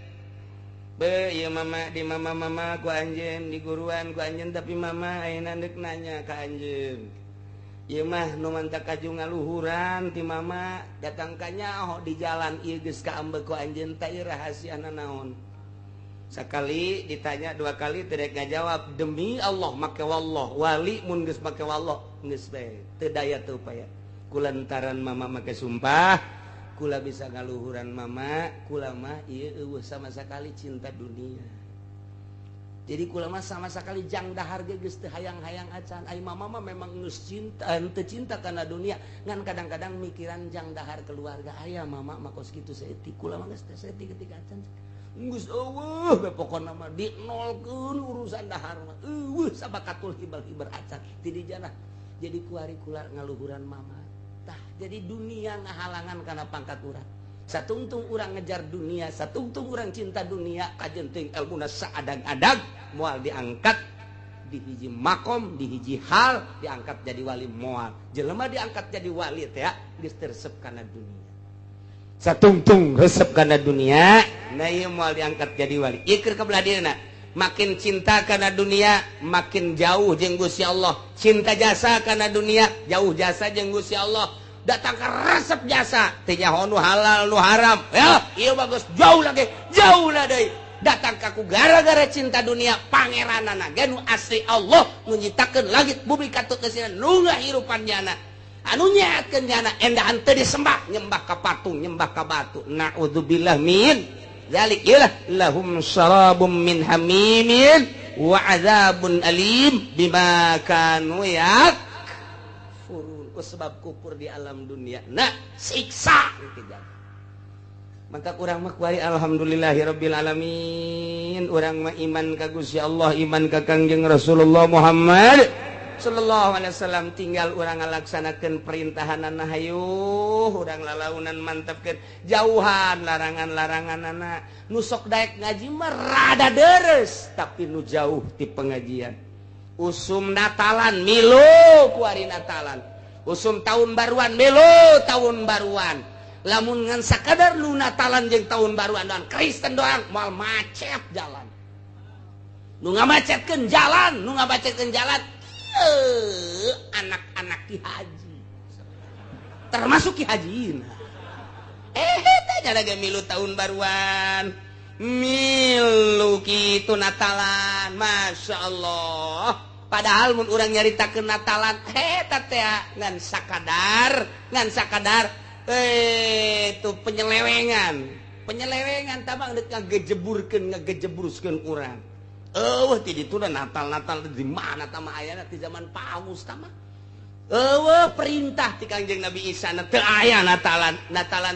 be ieu mama di mama ku anjeun di guruan ku anjeun tapi mama ayeuna deuk nanya ka anjeun ieu mah nu mantak kaju ngaluhuran ti mama datang ka nyaho di jalan ieu geus kaambeuk ku anjeun teh rahasiana naon sakali ditanya dua kali teu daek ngajawab demi Allah make wallah wali mun geus make wallah geus bae teu daya teu upaya kulantaran mama make sumpah kula bisa ngaluhuran mama kula mah ieu eueuh sama sakali cinta dunia jadi kula mah sama sakali jang dahar ge geus teu hayang-hayang acan ai mama mah memang geus cinta teu cinta kana dunia ngan kadang-kadang mikiran jang dahar keluarga aya mama mah kos kitu saeutik kula mah geus teu saeutik ketika acan geus eueuh be pokona mah dinolkeun urusan dahar mah eueuh sabakatul hibal-hibal acan ti dijana jadi kuari kula ngaluhuran mama jadi dunia ngahalangan karena pangkat urang satungtung urang ngejar dunia satungtung urang cinta dunia kajenting elmuna saadag-adag moal diangkat di hiji makom di hiji hal diangkat jadi wali moal jelema diangkat jadi wali teh geus resep kana dunia satungtung resep kana dunia nah ieu moal diangkat jadi wali ieu keur kabelah dieuna makin cinta kana dunia makin jauh jeung Gusti Allah cinta jasa kana dunia jauh jasa jeung Gusti Allah datang ke resep jasa tanya nu halal nu haram ya iya bagus jauh lagi jauh lah deh datang kaku gara-gara cinta dunia pangeranana ge nu asli Allah nu nyiptakeun langit bumi katut kesina nu ngahirupan jana anu nyaetkeun jana endahan teu disembah nyembah ka patung nyembah ka batu naudzubillah min zalik ieulah lahum syarabum min hamimin wa adzabun alim bima kanu sebab kufur di alam dunia nah siksa maka kurang mah kuari alhamdulillahirabbil alamin urang mah iman ka Gusti Allah, iman ka Kangjeng Rasulullah Muhammad sallallahu alaihi wasallam, tinggal urang ngalaksanakeun perintahanana hayu, urang lalaunan mantepkeun, jauhan larangan-laranganana. Nu sok daek ngaji mah rada deres, tapi nu jauh ti pengajian. Usum Natalan milu kuari Natalan. Usum tahun baruan milu tahun baruan. Lamun ngan sakadar lu Natalan jeung tahun baruan doang Kristen doang moal macet jalan. Nu ngamacetkeun jalan, nu ngabacetkeun jalan anak-anak Ki Haji. Termasuk Ki Haji. Tanya lagi milu tahun baruan. Milu kitu Natalan, Masya Allah. Padahal mun urang nyaritakeun Natalan, teh ngan sakadar itu penyelewengan tabang ngagejeburuskeun urang. Ti ditu Natal di mana tama ayana di zaman Paus tama. Perintah ti Kangjeng Nabi Isa teu aya Natalan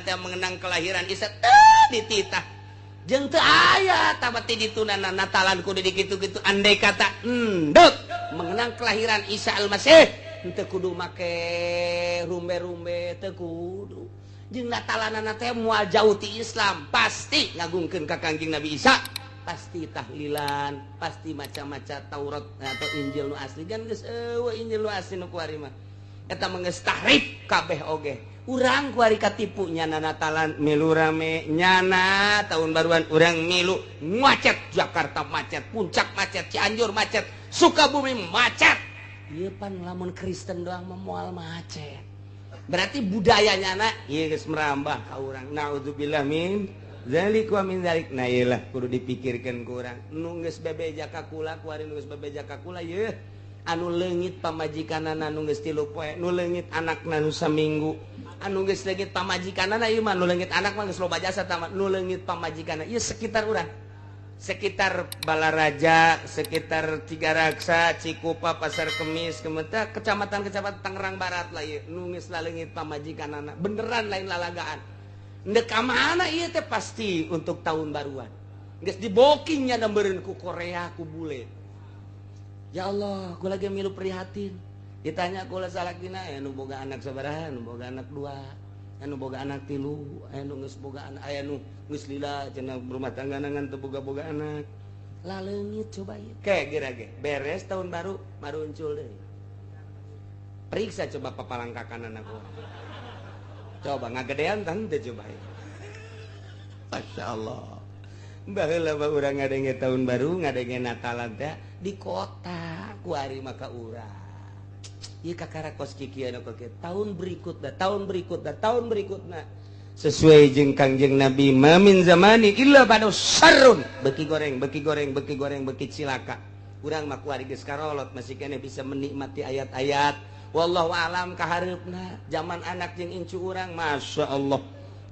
teh mengenang kelahiran Isa dititah. Jeung teu aya tama ti ditu Natalan kudu dikitu-kitu andai kata endeuh mengenang kelahiran Isa Al-Masih teu kudu make rumbe-rumbe teu kudu. Jeung Natalanana teh moal jauh ti Islam pasti ngagungkeun ka Kangjeng Nabi Isa. Pasti tahlilan, pasti maca-maca Taurat atau Injil nu asli kan geus Injil nu asli nu kuari mah eta mah geus tahrif kabeh oge. Urang kuari katipu nyana Natalan milu rame, nyana tahun baruan urang milu macet, Jakarta macet, Puncak macet, Cianjur macet, Sukabumi macet. Ieu pan lamun Kristen doang mah moal macet. Berarti budayanya na ieu geus merambah ka urang. Naudzubillah min zalik wa min zalik. Nah iyalah kudu dipikirkan kurang. Nu geus bebeja ka kula kuari nu geus bebeja ka kula yeuh anu leungit pamajikanana nu geus 3 poe, nu leungit anakna nu saminggu, anu geus leungit pamajikanana ieu mah nu leungit anak mah geus loba jasa tamat, nu leungit pamajikanana ieu sekitar urang. Sekitar Balaraja, sekitar Tigaraksa, Cikupa, Pasar Kemis, Kemeta, kecamatan-kecamatan Tangerang Barat lah ieu nu geus leungit pamajikanana. Beneran lain lalagaan. Ndek mana iya teh pasti untuk tahun baruan. Geus dibokingnya nembereun ku Korea ku bule. Ya Allah, gua lagi milu prihatin. Ditanya kula salakina anu boga anak sabaraha, anu boga anak 2, anu boga anak 3, anu geus boga anak, aya nu geus lila cenah rumah tangga ngan teu boga-boga anak. Laleungit coba ieu. Ke gira-ge, beres tahun baru maruncul deui. Periksa coba papalangkakan anak gua. Coba ngagedean tan teh coba. Masya Allah. Baheula mah urang ngadenge tahun baru, ngadenge Natalan teh di kota ku ari maka urang. Ieu kakara kos kikieu kok tahun berikutna. Sesuai jeung Kangjeng Nabi mamin zamani illa badu sarrun. Beki goreng, beki cilaka. Urang mah ku ari geus karolot masih kene bisa menikmati ayat-ayat. Wallahu alam kahareupna zaman anak jeung incu urang Masya Allah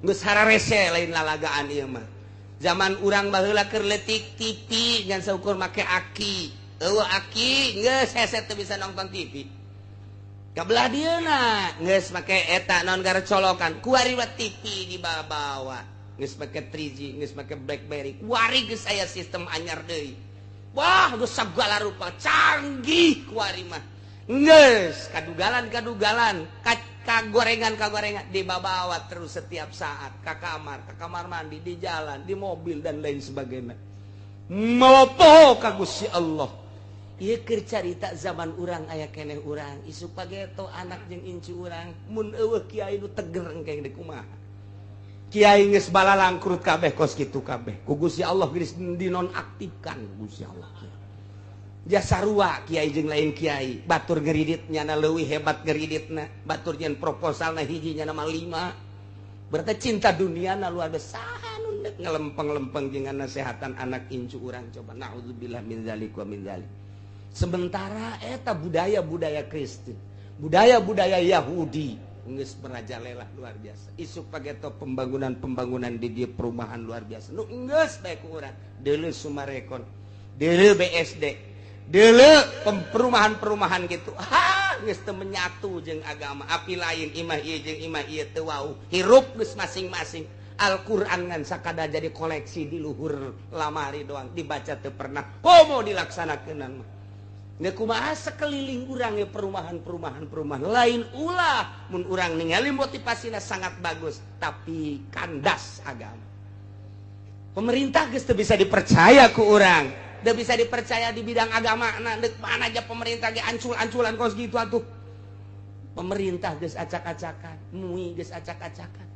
geus hararese lain lalagaan ieu mah. Zaman urang baheula keur leutik TV ngan saukur make aki. Eueuh aki geus hese teu bisa nonton TV. Kabelah dieuna geus make eta naon gara colokan. Kuari mah TV dibawa. Geus make 3G, geus make BlackBerry. Kuari geus aya sistem anyar deui. Wah, geus sagala rupa canggih kuari mah. Nges, kadugalan, kagorengan dibawa terus setiap saat ke kamar mandi, di jalan, di mobil dan lain sebagainya. Mopo ka Gusti Allah. Ieu keur carita zaman urang aya keneh urang, isuk pageto anak jeung incu urang, mun eueuh kiai nu teger engke deuk kumaha. Kiai geus balalang kurut kabeh kos kitu kabeh. Ku Gusti Allah geus dinonaktifkan Gusti Allah. Jasarua kiai jeung lain kiai batur geridit nyana leuwih hebat geriditna batur nyen proposalna hiji nyana mah 5 berarti cinta dunia na luar biasa nu ngelempeng-lempeng jeung nasehatan anak incu urang coba naudzubillah min zalik wa min zalik. Sementara eta budaya-budaya Kristen budaya-budaya Yahudi geus merajalela luar biasa isuk pageto pembangunan di dieu perumahan luar biasa nu geus bae ku urang deuleu Sumarekon deuleu BSD dele perumahan-perumahan gitu geus teu menyatu jeung agama api lain imah ieu jeung imah ieu teu wau hirup geus masing-masing Al-Quran ngan sakada jadi koleksi di luhur lamari doang dibaca teu pernah komo dilaksanakeun mah. Nge kumaha sekeliling urang ge perumahan lain ulah mun urang ningali motivasina sangat bagus tapi kandas agama. Pemerintah geus teu bisa dipercaya ku urang, teu bisa dipercaya di bidang agama. Nah, deuk mana aja pemerintah ge ancul-anculan kos gitu atuh. Pemerintah geus acak-acakan, MUI geus acak-acakan.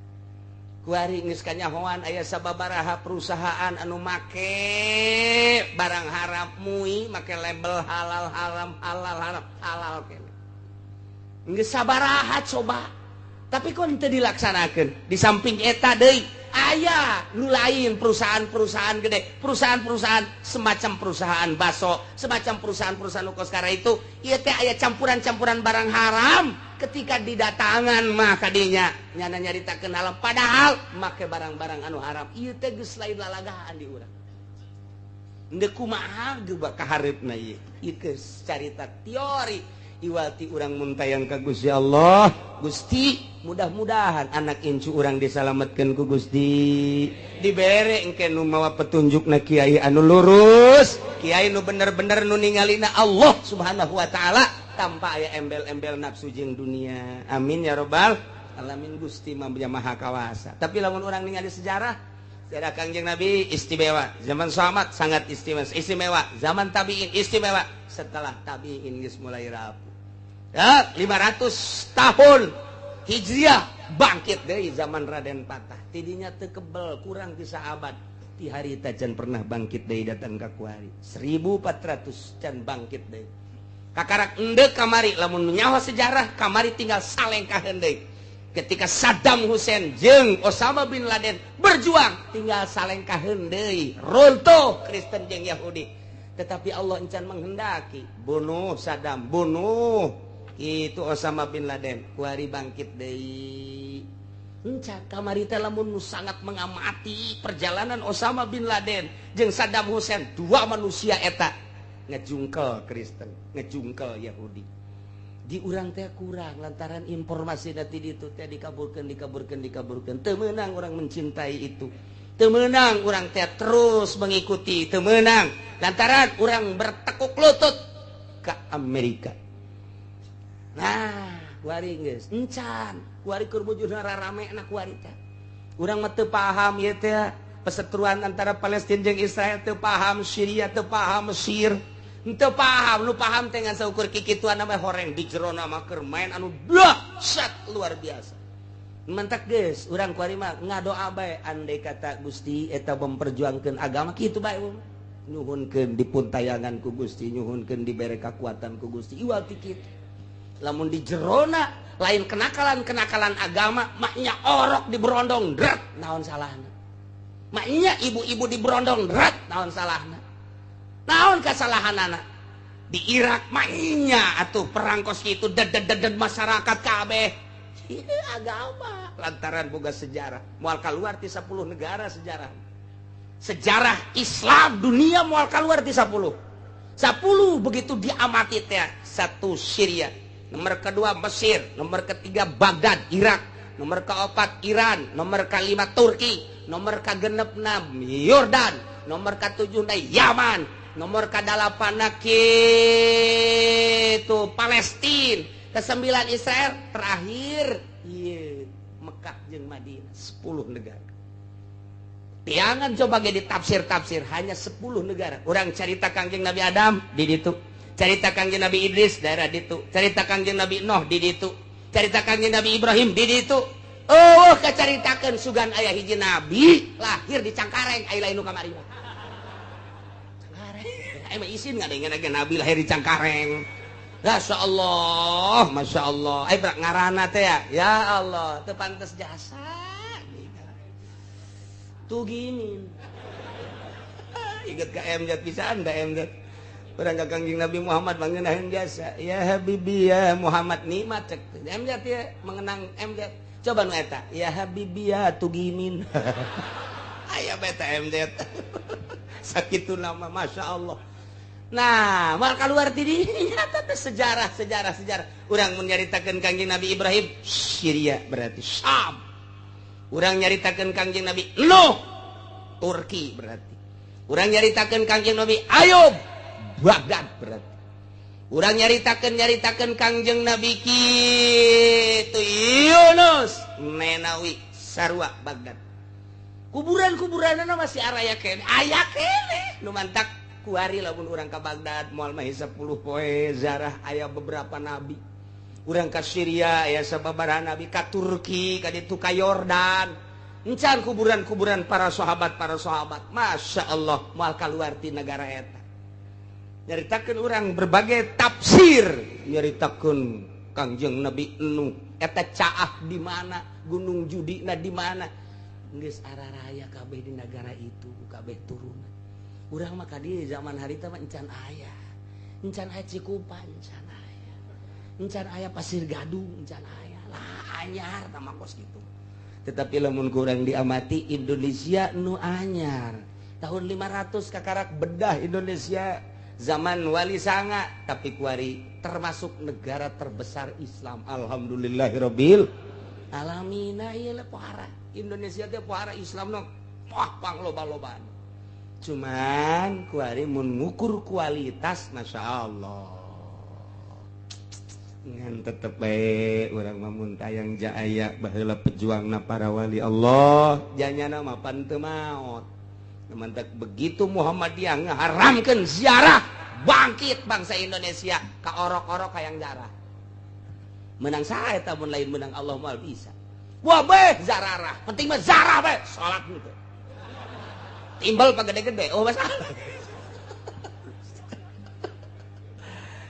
Kuari geus kanyahoan aya sababaraha perusahaan anu make barang haram MUI make label halal halal kene. Geus sabaraha coba. Tapi kok teu dilaksanakeun. Di samping eta deui aya nu lain perusahaan-perusahaan gede, perusahaan-perusahaan semacam perusahaan baso, semacam perusahaan-perusahaan nu kos itu ieu teh aya campuran-campuran barang haram. Ketika didatangan mah kadinya nyana nyaritakeun halal padahal make barang-barang anu haram. Ieu teh geus lain lalagaan di urang. Endeu kumaha geus kahareupna ieu. Ieu geus carita teori iwati urang muntayang ka Gusti Allah. Gusti, mudah-mudahan anak incu urang disalametkeun ku Gusti. Dibere engke nu mawa petunjukna kiai anu lurus, kiai nu bener-bener nu ningalina Allah Subhanahu wa taala tanpa aya embel-embel nafsu jeung dunia. Amin ya rabbal alamin. Gusti mah maha kawasa. Tapi lamun urang ningali sejarah Kangjeng Nabi istimewa, zaman sahabat sangat istimewa, zaman tabi'in istimewa, setelah tabi'in geus mulai rapuh. Ya, 500 tahun Hijriah bangkit dari zaman Raden Patah. Tidinya teu kebel kurang ti saabad. Ti harita can pernah bangkit deui datang ka kuari. 1400 can bangkit deui. Kakarak endeu kamari lamun nyawa sejarah kamari tinggal salengkaheun deui. Ketika Saddam Hussein jeung Osama bin Laden berjuang tinggal salengkaheun deui. Runtuh Kristen jeung Yahudi. Tetapi Allah encan menghendaki bunuh Saddam, bunuh itu Osama bin Laden, kuari bangkit deui. Encan kamari teh lamun sangat mengamati perjalanan Osama bin Laden jeung Saddam Hussein, dua manusia eta ngejungkel Kristen, ngejungkel Yahudi. Di urang teh kurang lantaran informasi dati ditu teh dikaburkeun. Teu meunang urang mencintai itu. Teu meunang urang teh terus mengikuti, teu meunang lantaran urang bertekuk lutut ke Amerika. Nah, kuari geus encan, kuari keur bujurna rarame-na kuari teh. Urang mah teu paham ieu teh perseteruan antara Palestina jeung Israel, teu paham Syria, teu paham Mesir. Henteu paham, nu paham teh ngan saukur kikituan nama horeng di jero nama keur main anu dahsyat luar biasa. Mantak geus, urang kuari mah ngadoa bae andai kata Gusti eta memperjuangkeun agama kitu bae. Nyuhunkeun dipuntayangan ku Gusti, nyuhunkeun dibere kakuatan ku Gusti. Iwal ti kitu. Lamun di jerona lain kenakalan agama, maknya orok di berondong drat naon salahna. Maknya ibu-ibu di berondong drat naon salahna. Naon kasalahanana? Di Irak mainnya atuh perang kos kitu ded masyarakat kabeh. Agama lantaran boga sejarah. Moal kaluar ti 10 negara sejarah. Sejarah Islam dunia moal kaluar ti 10. 10 begitu diamati teh. 1 Syria, nomor kedua Mesir, nomor ketiga Baghdad Irak, nomor keempat Iran, nomor kelima Turki, nomor kagenepna Yordan, nomor ketujuh Yaman, nomor ke-8 kitu Palestina, ke-9 Israel, terakhir ieu Mekah jeung Madinah. 10 negara. Tiangan coba ge ditafsir-tafsir hanya 10 negara. Urang carita Kangjeng Nabi Adam di ditu. Carita Kangjeng Nabi Idris daerah ditu. Carita Kangjeng Nabi Nuh di ditu. Carita Kangjeng Nabi Ibrahim di ditu. Oh, kacaritakeun sugan aya hiji nabi lahir di Cangkareng, aya lain nu kamari. Emang isin nggak ada yang nabi lahir di Cangkareng. Masya Allah, Masya Allah. Berak ngarana teh ya Allah, teu pantes jasa. Tuh gini. Ingat ke MZ pisan, da MZ. Urang ka Kangjeng Nabi Muhammad mangeunahkeun jasa. Ya Habibi ya Muhammad nikmat cek. MZ ya mengenang MZ. Coba nu eta. Ya Habibi ya tugimin. Aya beta MZ. Sakitu nama Masya Allah. Nah, mal kaluar ti dinya teh sejarah. Urang mun nyaritakeun Kangjeng Nabi Ibrahim, Syria berarti Syam. urang nyaritakeun Kangjeng Nabi Nuh Turki berarti urang nyaritakeun Kangjeng Nabi Ayub Baghdad berarti urang nyaritakeun Kangjeng Nabi kitu Yunus Nenawi sarua Baghdad kuburan-kuburanna masih aya kene nu mantak kuari lamun urang ka Baghdad moal mah 10 poe zarah aya beberapa nabi urang ka Syria aya sababaraha nabi ka Turki ka ditu ka Yordan encan kuburan-kuburan para sahabat Masya Allah moal kaluar ti negara eta nyaritakeun urang berbagai tafsir nyaritakeun Kangjeng Nabi Nuh eta caah di mana gunung judina di mana geus araraya kabeh di negara itu kabeh turunan urang mah kadi zaman harita mah encan aya Cikupa encan aya Pasir Gadung encan aya lah anyar nama kos gitu tetapi lamun kurang diamati Indonesia nu anyar tahun 500 kakarak bedah Indonesia zaman Wali Sanga tapi kuari termasuk negara terbesar Islam alhamdulillahirabbil alamin ieu pohara Indonesia teh pohara Islam no pang loba-lobaan cuman kuari mun ngukur kualitas Masya Allah ngan tetep bae urang mah mun tayang jaaya baheula pejuangna para wali Allah janyana mah pan teu maot mantak begitu Muhammadiyah ngaharamkeun ziarah bangkit bangsa Indonesia ka orok-orok hayang ziarah menang sae eta mun lain menang Allah moal bisa wah beh zararah penting mah zarah beh salat gitu timbal pagede-gede oh masalah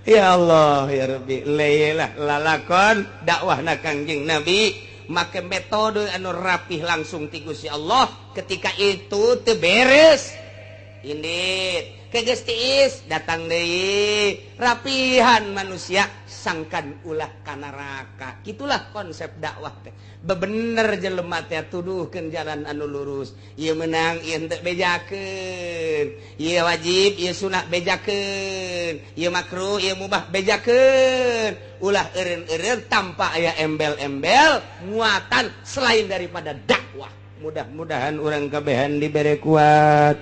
ya Allah ya Rabbi leilah lalakon dakwahna Kangjeng Nabi make metode anu rapih langsung ti Gusti Allah ketika itu teu beres indit kegeus tiis datang deui rapihan manusia sangkan ulah ka neraka gitulah konsep dakwah teh bebener jelema teh tuduhkeun jalan anu lurus ieu meunang ieu henteu bejakeun ieu wajib ieu sunah bejakeun ieu makruh ieu mubah bejakeun ulah eureun-eureun tanpa aya embel-embel muatan selain daripada dakwah mudah-mudahan urang kabehan dibere kuat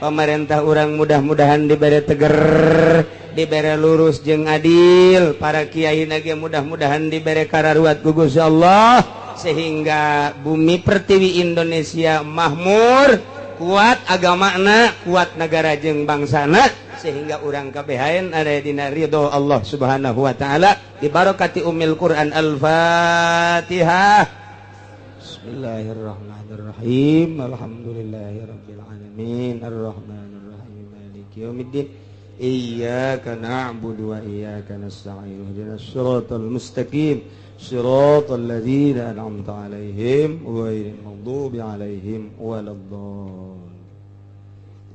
pemerintah urang mudah-mudahan dibere teger dibere lurus jeung adil para kiai nage mudah-mudahan dibere kararuat ku Gusti Allah sehingga bumi pertiwi Indonesia makmur kuat agamana kuat negara jeung bangsana sehingga urang kabehaen ada dina ridho Allah Subhanahu wa taala di barokati ummil Quran Al-Fatihah. Bismillahirrahmanirrahim. Alhamdulillahirabbil alamin arrahmanir rahim maliki yaumiddin iyyaka na'budu wa iyyaka nasta'in ihdinas siratal mustaqim siratal ladzina an'amta 'alaihim ghairil maghdubi 'alaihim waladdallin.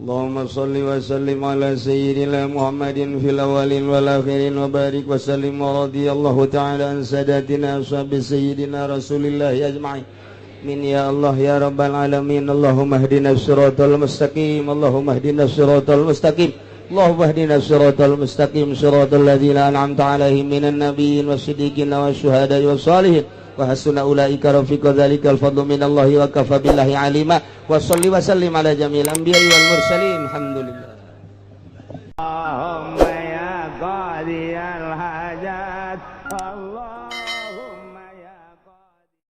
Allahumma shalli wa sallim ala sayyidina Muhammadin fil awwalin wal akhirin wa barik wa sallim wa radiyallahu ta'ala an sadatina ashabi sayyidina Rasulillah ajma'in. Min ya Allah ya rabbal alamin. Allahumma ihdinas siratal mustaqim. Allahumma ihdinas siratal mustaqim. Allahumma ihdinas siratal mustaqim siratal ladzina an'amta 'alaihim minan nabiyyin was-siddiqin wasyuhada'i was-shalihin wa hasuna ulaika rafiqa dzalikal fadlu minallahi wa kafa billahi 'alima wa shalli wa sallim ala jamil anbiya'i wal mursalin alhamdulillah. Allahumma ya qadiyal